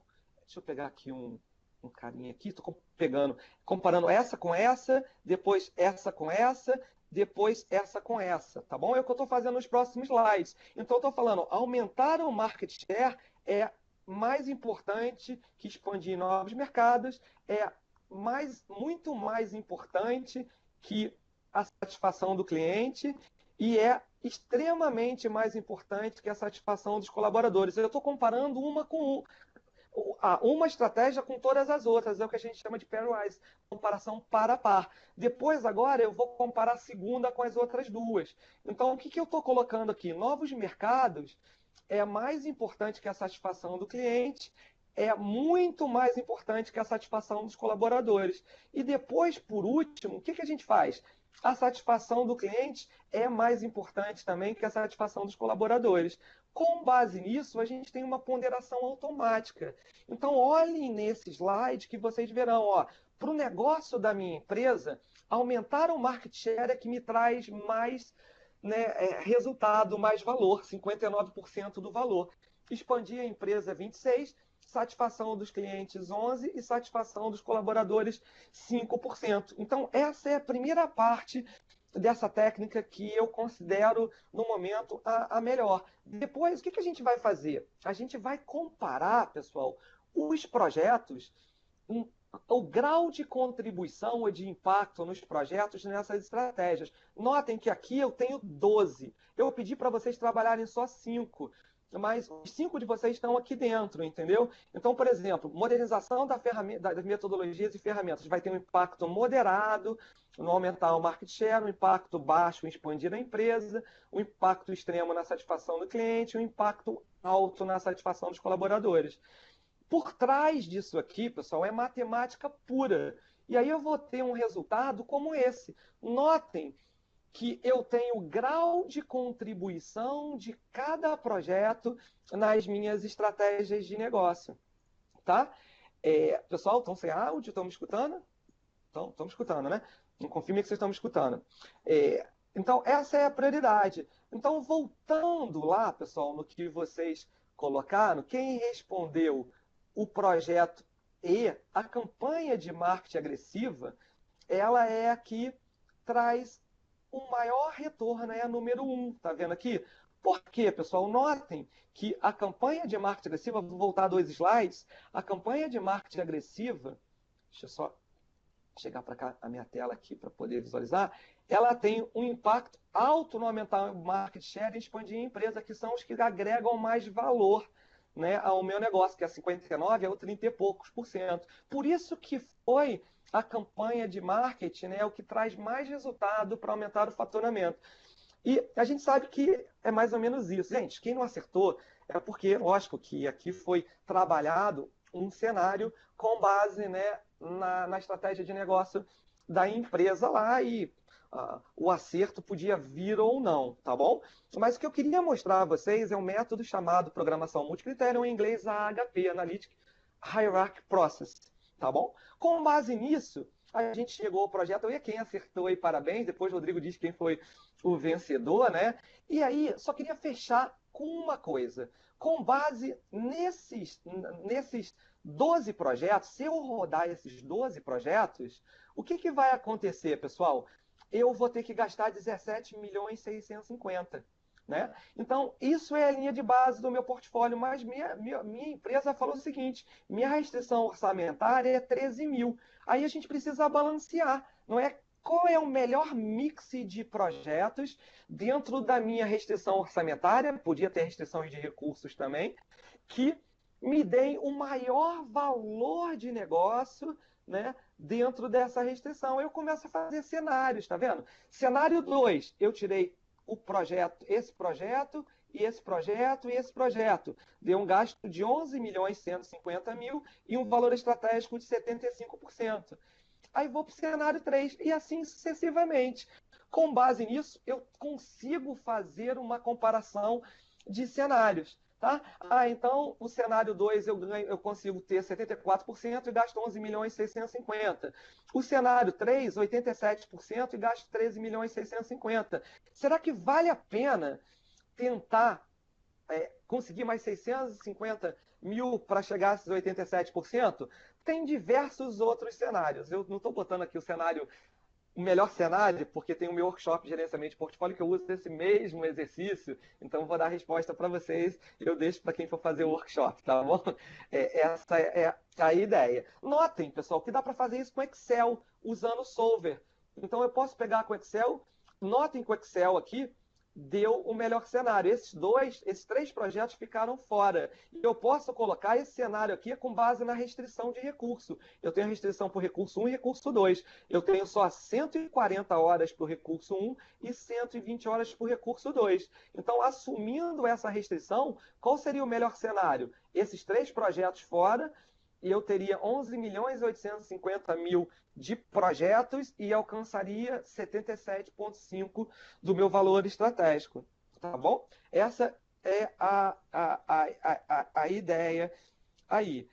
Deixa eu pegar aqui um carinha aqui, estou comparando essa com essa, depois essa com essa, depois essa com essa, tá bom? É o que eu estou fazendo nos próximos slides. Então, eu estou falando, aumentar o market share é mais importante que expandir novos mercados, muito mais importante que a satisfação do cliente e é extremamente mais importante que a satisfação dos colaboradores. Eu estou comparando uma com uma estratégia com todas as outras, é o que a gente chama de pairwise, comparação par a par. Depois, agora, eu vou comparar a segunda com as outras duas. Então, o que eu estou colocando aqui? Novos mercados é mais importante que a satisfação do cliente, é muito mais importante que a satisfação dos colaboradores. E depois, por último, o que a gente faz? A satisfação do cliente é mais importante também que a satisfação dos colaboradores. Com base nisso, a gente tem uma ponderação automática. Então, olhem nesse slide que vocês verão, para o negócio da minha empresa, aumentar o market share é que me traz mais, né, resultado, mais valor, 59% do valor. Expandir a empresa 26%, satisfação dos clientes 11% e satisfação dos colaboradores 5%. Então, essa é a primeira parte dessa técnica que eu considero, no momento, a melhor. Depois, o que a gente vai fazer? A gente vai comparar, pessoal, os projetos, o grau de contribuição ou de impacto nos projetos nessas estratégias. Notem que aqui eu tenho 12. Eu pedi para vocês trabalharem só 5. Mas os 5 de vocês estão aqui dentro, entendeu? Então, por exemplo, modernização das metodologias e ferramentas vai ter um impacto moderado no aumentar o market share, um impacto baixo em expandir a empresa, um impacto extremo na satisfação do cliente, um impacto alto na satisfação dos colaboradores. Por trás disso aqui, pessoal, é matemática pura. E aí eu vou ter um resultado como esse. Notem que eu tenho grau de contribuição de cada projeto nas minhas estratégias de negócio, tá? Pessoal, estão sem áudio? Estão me escutando? Estão me escutando, né? Confirme que vocês estão me escutando. Então, essa é a prioridade. Então, voltando lá, pessoal, no que vocês colocaram, quem respondeu o projeto E, a campanha de marketing agressiva, ela é a que traz o maior retorno, é a número 1, tá vendo aqui? Por quê, pessoal? Notem que a campanha de marketing agressiva, vou voltar 2 slides, a campanha de marketing agressiva, deixa eu só chegar para cá a minha tela aqui para poder visualizar, ela tem um impacto alto no aumentar o market share e expandir a empresa, que são os que agregam mais valor, né, ao meu negócio, que é 59%, é o 30 e poucos por cento. Por isso que foi a campanha de marketing, né, o que traz mais resultado para aumentar o faturamento. E a gente sabe que é mais ou menos isso. Gente, quem não acertou é porque, lógico, que aqui foi trabalhado um cenário com base, né, na estratégia de negócio da empresa lá e o acerto podia vir ou não, tá bom? Mas o que eu queria mostrar a vocês é um método chamado programação multicritério, em inglês AHP, Analytic Hierarchy Process, tá bom? Com base nisso, a gente chegou ao projeto, e quem acertou aí, parabéns, depois o Rodrigo diz quem foi o vencedor, né? E aí, só queria fechar com uma coisa. Com base nesses 12 projetos, se eu rodar esses 12 projetos, o que vai acontecer, pessoal? Eu vou ter que gastar 17.650.000, né? Então, isso é a linha de base do meu portfólio, mas minha empresa falou o seguinte, minha restrição orçamentária é 13 mil. Aí a gente precisa balancear, não é? Qual é o melhor mix de projetos dentro da minha restrição orçamentária, podia ter restrições de recursos também, que me deem o maior valor de negócio, né, dentro dessa restrição. Eu começo a fazer cenários, tá vendo? Cenário 2, eu tirei o projeto, esse projeto, e esse projeto, e esse projeto. Deu um gasto de 11.150.000 e um valor estratégico de 75%. Aí vou para o cenário 3 e assim sucessivamente. Com base nisso, eu consigo fazer uma comparação de cenários. Tá? Então, o cenário 2 eu consigo ter 74% e gasto 11.650.000. O cenário 3, 87% e gasto 13.650.000. Será que vale a pena tentar conseguir mais 650.000 para chegar a esses 87%? Tem diversos outros cenários. Eu não estou botando aqui o melhor cenário, porque tem o meu workshop de gerenciamento de portfólio que eu uso esse mesmo exercício, então vou dar a resposta para vocês e eu deixo para quem for fazer o workshop, tá bom? Essa é a ideia. Notem, pessoal, que dá para fazer isso com Excel, usando o Solver. Então eu posso pegar com Excel, notem que o Excel aqui, deu o melhor cenário. Esses 3 projetos ficaram fora. E eu posso colocar esse cenário aqui com base na restrição de recurso. Eu tenho restrição para o recurso 1 e recurso 2. Eu tenho só 140 horas para o recurso 1 e 120 horas para o recurso 2. Então, assumindo essa restrição, qual seria o melhor cenário? Esses 3 projetos fora, e eu teria 11.850.000 de projetos e alcançaria 77,5% do meu valor estratégico. Tá bom? Essa é a ideia aí.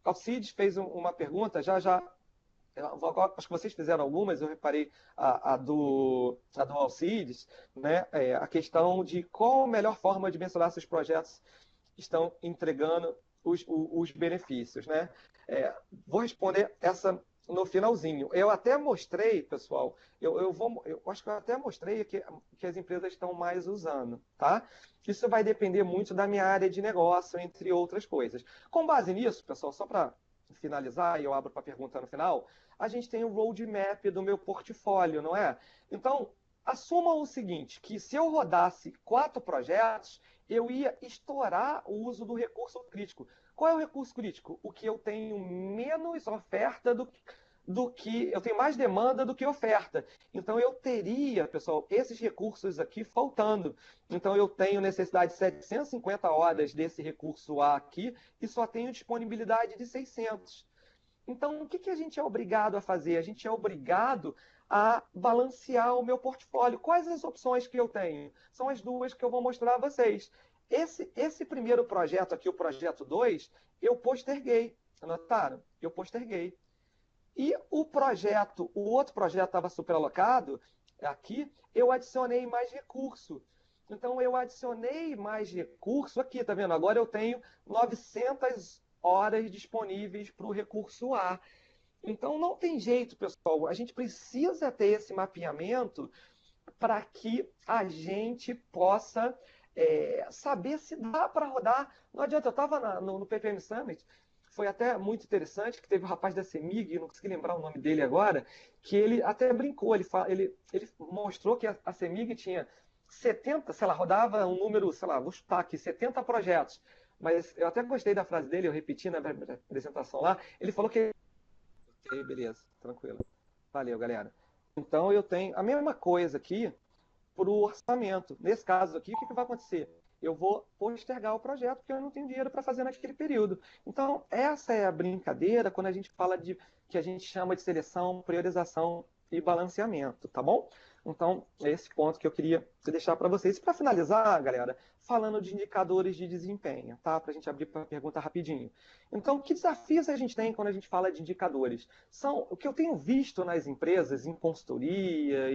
Alcides fez uma pergunta, já. Acho que vocês fizeram algumas, eu reparei a do Alcides, né? A questão de qual a melhor forma de mensurar se os projetos estão entregando os benefícios, né? Vou responder essa no finalzinho. Eu até mostrei, pessoal, eu acho que eu até mostrei que as empresas estão mais usando, tá? Isso vai depender muito da minha área de negócio, entre outras coisas. Com base nisso, pessoal, só para finalizar, e eu abro para pergunta no final, a gente tem o roadmap do meu portfólio, não é? Então, assumam o seguinte, que se eu rodasse 4 projetos, eu ia estourar o uso do recurso crítico. Qual é o recurso crítico? O que eu tenho menos oferta do que eu tenho mais demanda do que oferta. Então eu teria, pessoal, esses recursos aqui faltando. Então eu tenho necessidade de 750 horas desse recurso A aqui e só tenho disponibilidade de 600. Então, o que a gente é obrigado a fazer? A gente é obrigado a balancear o meu portfólio. Quais as opções que eu tenho? São as duas que eu vou mostrar a vocês. Esse primeiro projeto aqui, o projeto 2, eu posterguei. Anotaram? Eu posterguei. E o outro projeto estava superalocado, aqui, eu adicionei mais recurso. Então, eu adicionei mais recurso aqui, tá vendo? Agora eu tenho 900 horas disponíveis para o recurso A. Então, não tem jeito, pessoal. A gente precisa ter esse mapeamento para que a gente possa saber se dá para rodar. Não adianta, eu estava no PPM Summit, foi até muito interessante, que teve um rapaz da CEMIG, não consegui lembrar o nome dele agora, que ele até brincou, ele mostrou que a CEMIG tinha 70, sei lá, rodava um número, sei lá, vou chutar aqui, 70 projetos. Mas eu até gostei da frase dele, eu repeti na apresentação lá, ele falou que... Ok, beleza, tranquilo. Valeu, galera. Então eu tenho a mesma coisa aqui para o orçamento. Nesse caso aqui, o que vai acontecer? Eu vou postergar o projeto porque eu não tenho dinheiro para fazer naquele período. Então, essa é a brincadeira quando a gente fala de que a gente chama de seleção, priorização e balanceamento, tá bom? Então, é esse ponto que eu queria deixar para vocês. E para finalizar, galera, falando de indicadores de desempenho, tá? Para a gente abrir para a pergunta rapidinho. Então, que desafios a gente tem quando a gente fala de indicadores? São o que eu tenho visto nas empresas, em consultoria,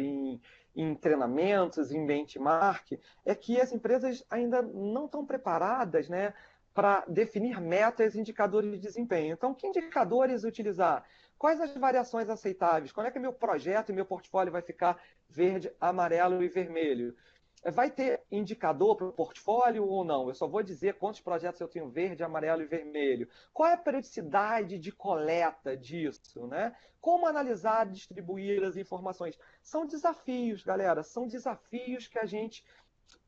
em treinamentos, em benchmark, é que as empresas ainda não estão preparadas, né, para definir metas e indicadores de desempenho. Então, que indicadores utilizar? Quais as variações aceitáveis? Quando é que meu projeto e meu portfólio vai ficar verde, amarelo e vermelho? Vai ter indicador para o portfólio ou não? Eu só vou dizer quantos projetos eu tenho verde, amarelo e vermelho. Qual é a periodicidade de coleta disso, né? Como analisar e distribuir as informações? São desafios, galera, são desafios que a gente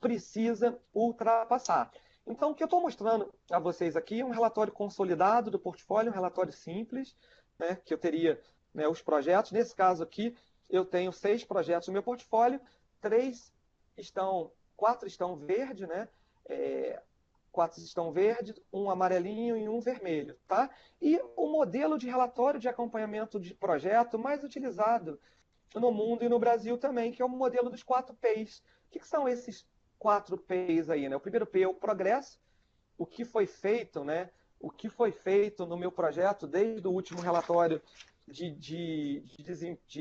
precisa ultrapassar. Então, o que eu estou mostrando a vocês aqui é um relatório consolidado do portfólio, um relatório simples, né, que eu teria, né, os projetos. Nesse caso aqui, eu tenho 6 projetos no meu portfólio, 4 estão verde, né? 4 estão verde, um amarelinho e um vermelho, tá? E o modelo de relatório de acompanhamento de projeto mais utilizado no mundo e no Brasil também, que é o modelo dos 4 P's. O que são esses 4 P's aí, né? O primeiro P é o progresso, o que foi feito, né? O que foi feito no meu projeto desde o último relatório de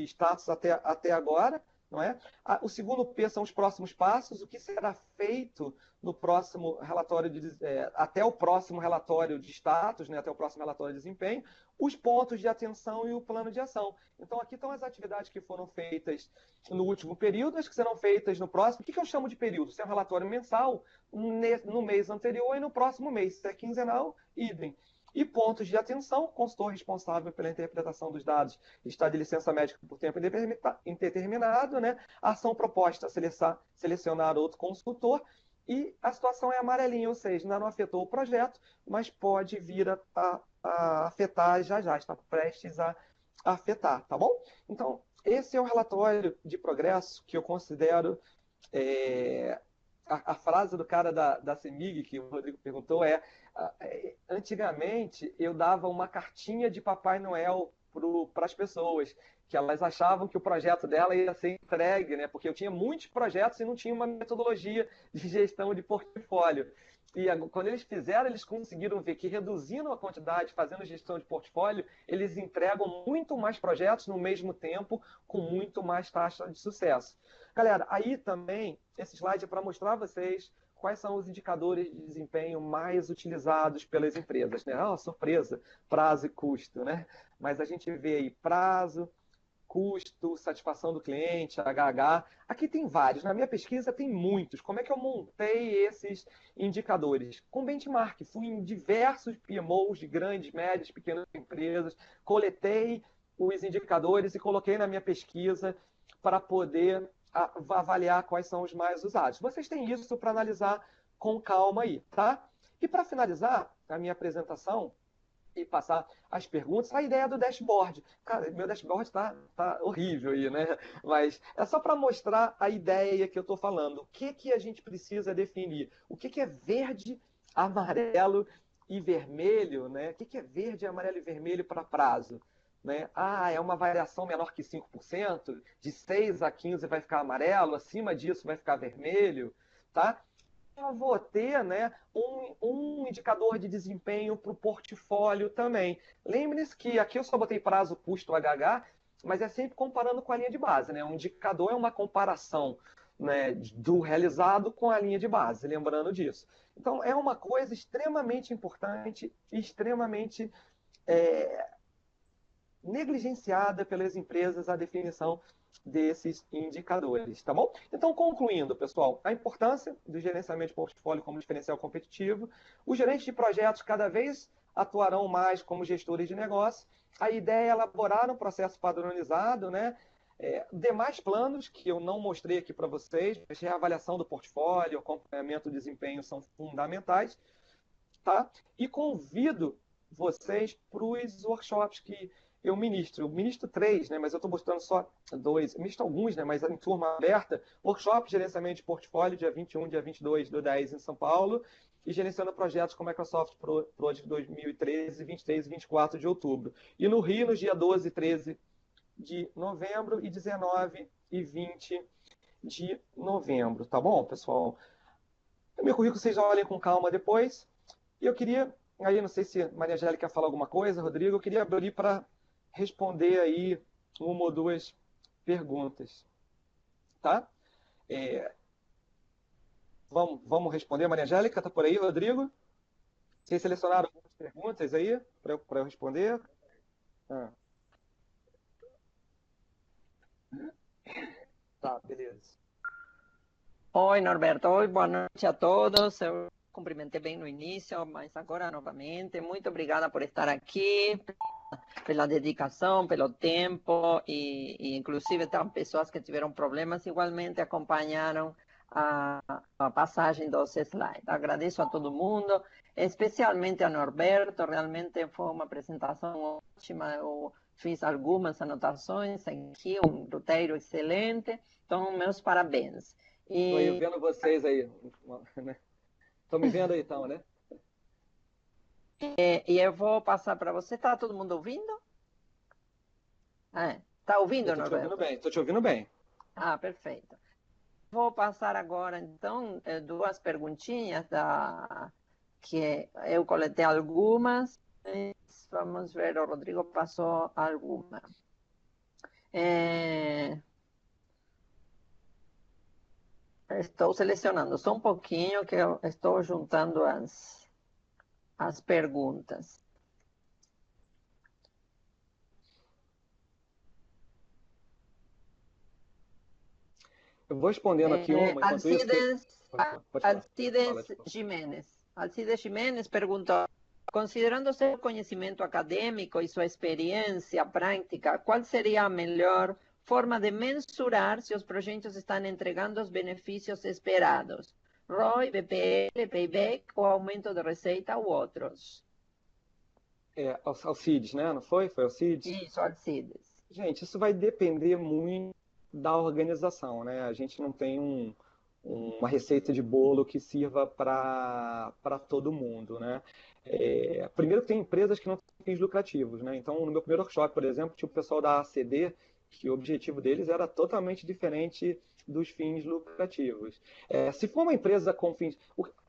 status até agora, não é? O segundo P são os próximos passos, o que será feito no próximo relatório até o próximo relatório de status, né, até o próximo relatório de desempenho, os pontos de atenção e o plano de ação. Então, aqui estão as atividades que foram feitas no último período, as que serão feitas no próximo. O que eu chamo de período? Se é um relatório mensal, no mês anterior e no próximo mês. Se é quinzenal, idem. E pontos de atenção, consultor responsável pela interpretação dos dados está de licença médica por tempo indeterminado, né? Ação proposta, selecionar outro consultor, e a situação é amarelinha, ou seja, ainda não afetou o projeto, mas pode vir a afetar já, está prestes a afetar, tá bom? Então, esse é o relatório de progresso que eu considero... A frase do cara da CEMIG, que o Rodrigo perguntou, antigamente eu dava uma cartinha de Papai Noel para as pessoas, que elas achavam que o projeto dela ia ser entregue, né? Porque eu tinha muitos projetos e não tinha uma metodologia de gestão de portfólio. E quando eles fizeram, eles conseguiram ver que reduzindo a quantidade, fazendo gestão de portfólio, eles entregam muito mais projetos no mesmo tempo, com muito mais taxa de sucesso. Galera, aí também, esse slide é para mostrar a vocês quais são os indicadores de desempenho mais utilizados pelas empresas, né? Surpresa, prazo e custo, né? Mas a gente vê aí prazo, custo, satisfação do cliente, HH. Aqui tem vários. Na minha pesquisa tem muitos. Como é que eu montei esses indicadores? Com benchmark. Fui em diversos PMOs de grandes, médias, pequenas empresas, coletei os indicadores e coloquei na minha pesquisa para poder avaliar quais são os mais usados. Vocês têm isso para analisar com calma aí, tá? E para finalizar a minha apresentação e passar as perguntas, a ideia do dashboard. Cara, meu dashboard tá horrível aí, né? Mas é só para mostrar a ideia que eu estou falando. O que a gente precisa definir? O que é verde, amarelo e vermelho, né? O que é verde, amarelo e vermelho para prazo? Né? É uma variação menor que 5%, de 6 a 15 vai ficar amarelo, acima disso vai ficar vermelho, tá? Eu vou ter, né, um indicador de desempenho para o portfólio também. Lembre-se que aqui eu só botei prazo, custo, HH, mas é sempre comparando com a linha de base, né? Um indicador é uma comparação, né, do realizado com a linha de base, lembrando disso. Então, é uma coisa extremamente importante e extremamente negligenciada pelas empresas a definição desses indicadores, tá bom? Então, concluindo, pessoal, a importância do gerenciamento de portfólio como diferencial competitivo. Os gerentes de projetos cada vez atuarão mais como gestores de negócio. A ideia é elaborar um processo padronizado, né? Demais planos que eu não mostrei aqui para vocês, a avaliação do portfólio, acompanhamento do desempenho são fundamentais, tá? E convido vocês para os workshops que eu ministro 3, né, mas eu estou mostrando só 2, eu ministro alguns, né, mas em turma aberta, workshop de gerenciamento de portfólio, dia 21, dia 22 do 10 em São Paulo, e gerenciando projetos com Microsoft Project 2013, 23 e 24 de outubro. E no Rio, nos dia 12 e 13 de novembro, e 19 e 20 de novembro, tá bom, pessoal? O meu currículo vocês olhem com calma depois. E eu queria, aí não sei se a Maria Angélica quer falar alguma coisa, Rodrigo, eu queria abrir para responder aí uma ou duas perguntas, tá? Vamos responder, Maria Angélica, tá por aí, Rodrigo? Vocês selecionaram algumas perguntas aí para eu responder? Tá, beleza. Oi, Norberto. Oi, boa noite a todos. Eu cumprimentei bem no início, mas agora novamente. Muito obrigada por estar aqui, pela dedicação, pelo tempo e inclusive tem pessoas que tiveram problemas igualmente acompanharam a passagem dos slides. Agradeço a todo mundo, especialmente a Norberto. Realmente foi uma apresentação ótima. Eu fiz algumas anotações aqui, um roteiro excelente. Então, meus parabéns. Estou vendo vocês aí. Estão me vendo aí, então, né? E eu vou passar para você. Está todo mundo ouvindo? Está ouvindo, Norberto? Estou te ouvindo bem. Perfeito. Vou passar agora, então, duas perguntinhas que eu coletei algumas. Vamos ver, o Rodrigo passou alguma. Estou selecionando só um pouquinho que eu estou juntando as perguntas. Eu vou respondendo aqui uma. Alcides Jiménez perguntou considerando seu conhecimento acadêmico e sua experiência prática, qual seria a melhor forma de mensurar se os projetos estão entregando os benefícios esperados? ROI, BPL, payback ou aumento de receita ou outros? Alcides, né? Não foi? Foi Alcides? Isso, Alcides. Gente, isso vai depender muito da organização, né? A gente não tem uma receita de bolo que sirva para todo mundo, né? Primeiro, tem empresas que não têm fins lucrativos, né? Então, no meu primeiro workshop, por exemplo, tinha o pessoal da ACD, que o objetivo deles era totalmente diferente dos fins lucrativos. Se for uma empresa com fins...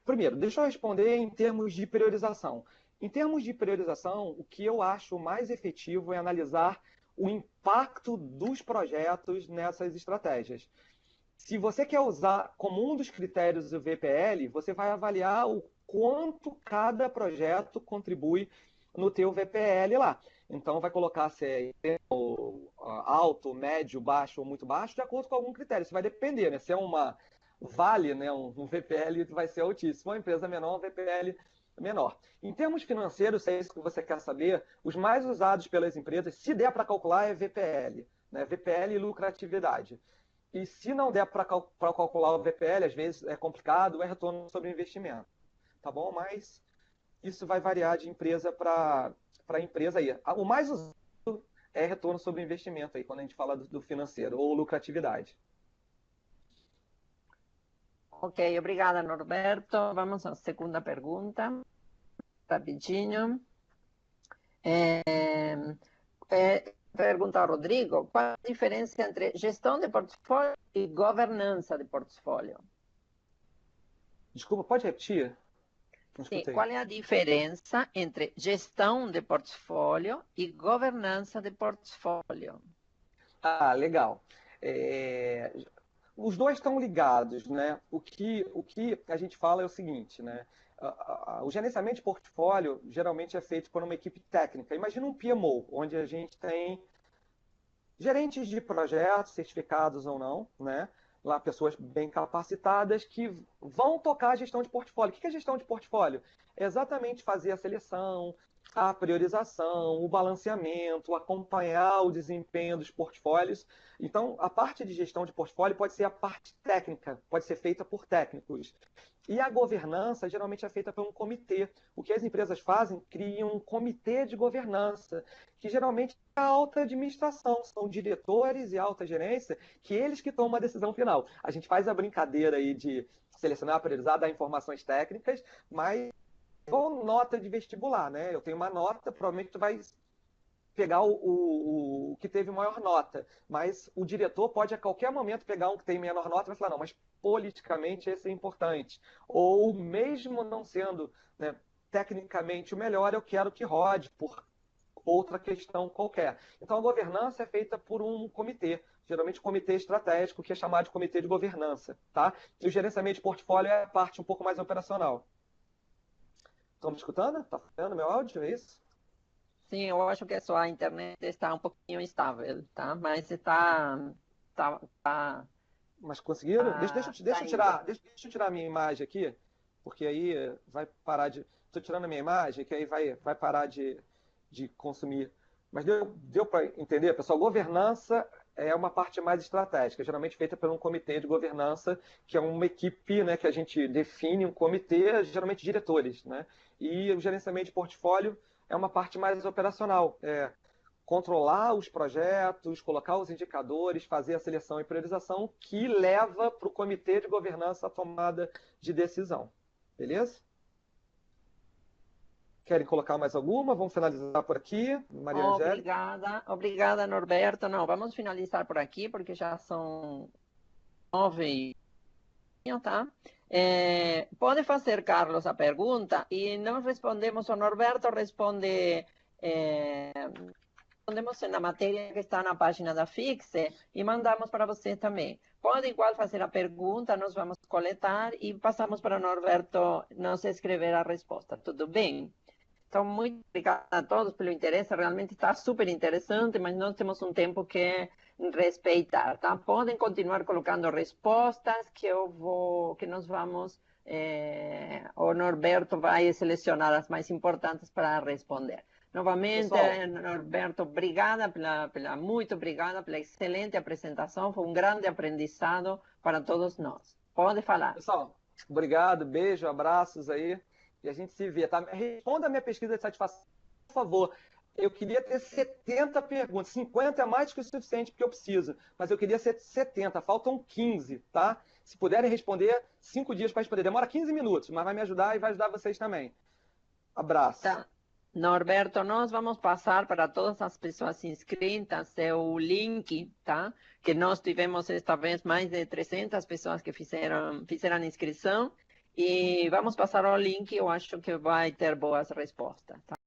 Primeiro, deixa eu responder em termos de priorização. Em termos de priorização, o que eu acho mais efetivo é analisar o impacto dos projetos nessas estratégias. Se você quer usar como um dos critérios o VPL, você vai avaliar o quanto cada projeto contribui no teu VPL lá. Então, vai colocar se é alto, médio, baixo ou muito baixo, de acordo com algum critério. Isso vai depender, né? Se é uma Vale, né, um VPL vai ser altíssimo. Uma empresa menor, um VPL menor. Em termos financeiros, se é isso que você quer saber, os mais usados pelas empresas, se der para calcular, é VPL, né? VPL e lucratividade. E se não der para calcular o VPL, às vezes é complicado, é retorno sobre investimento. Tá bom? Mas isso vai variar de empresa para empresa aí. O mais usado é retorno sobre investimento aí, quando a gente fala do financeiro, ou lucratividade. Ok, obrigada, Norberto. Vamos à segunda pergunta, rapidinho. Pergunta ao Rodrigo, qual a diferença entre gestão de portfólio e governança de portfólio? Desculpa, pode repetir? Sim, qual é a diferença entre gestão de portfólio e governança de portfólio? Ah, legal. Os dois estão ligados, né? O que a gente fala é o seguinte, né? O gerenciamento de portfólio geralmente é feito por uma equipe técnica. Imagina um PMO, onde a gente tem gerentes de projetos, certificados ou não, né? Lá pessoas bem capacitadas que vão tocar a gestão de portfólio. O que é gestão de portfólio? É exatamente fazer a seleção, a priorização, o balanceamento, acompanhar o desempenho dos portfólios. Então, a parte de gestão de portfólio pode ser a parte técnica, pode ser feita por técnicos. E a governança geralmente é feita por um comitê. O que as empresas fazem? Criam um comitê de governança, que geralmente é a alta administração, são diretores e alta gerência, que eles que tomam a decisão final. A gente faz a brincadeira aí de selecionar, priorizar, dar informações técnicas, mas igual nota de vestibular, né? Eu tenho uma nota, provavelmente tu vai pegar o que teve maior nota, mas o diretor pode a qualquer momento pegar um que tem menor nota e vai falar, não, mas politicamente esse é importante. Ou mesmo não sendo, né, tecnicamente o melhor, eu quero que rode por outra questão qualquer. Então a governança é feita por um comitê, geralmente um comitê estratégico, que é chamado de comitê de governança, tá? E o gerenciamento de portfólio é a parte um pouco mais operacional. Estão me escutando? Está vendo meu áudio? É isso? Sim, eu acho que a sua internet está um pouquinho instável, tá? Mas está... Mas conseguiram? Deixa eu tirar a minha imagem aqui, porque aí vai parar de... Estou tirando a minha imagem, que aí vai parar de consumir. Mas deu para entender, pessoal? Governança é uma parte mais estratégica, geralmente feita por um comitê de governança, que é uma equipe, né, que a gente define um comitê, geralmente diretores, né? E o gerenciamento de portfólio é uma parte mais operacional, controlar os projetos, colocar os indicadores, fazer a seleção e priorização, que leva para o comitê de governança a tomada de decisão. Beleza? Querem colocar mais alguma? Vamos finalizar por aqui, Maria Angélica. Obrigada, Norberto. Não, vamos finalizar por aqui, porque já são 9h, tá? Pode fazer, Carlos, a pergunta e nós respondemos, o Norberto responde, respondemos na matéria que está na página da Fixe e mandamos para você também. Pode igual fazer a pergunta, nós vamos coletar e passamos para o Norberto nos escrever a resposta. Tudo bem? Então, muito obrigada a todos pelo interesse, realmente está super interessante, mas nós temos um tempo que respeitar, tá? Podem continuar colocando respostas que nós vamos o Norberto vai selecionar as mais importantes para responder. Novamente, Pessoal, Norberto, muito obrigada pela excelente apresentação, foi um grande aprendizado para todos nós. Pode falar. pessoal, obrigado, beijo, abraços aí. E a gente se vê, tá? Responda a minha pesquisa de satisfação, por favor. Eu queria ter 70 perguntas. 50 é mais que o suficiente, porque eu preciso. Mas eu queria ser 70. Faltam 15, tá? Se puderem responder, 5 dias para responder. Demora 15 minutos, mas vai me ajudar e vai ajudar vocês também. Abraço. Tá. Norberto, nós vamos passar para todas as pessoas inscritas o link, tá? Que nós tivemos esta vez mais de 300 pessoas que fizeram inscrição. E vamos passar o link, eu acho que vai ter boas respostas, tá?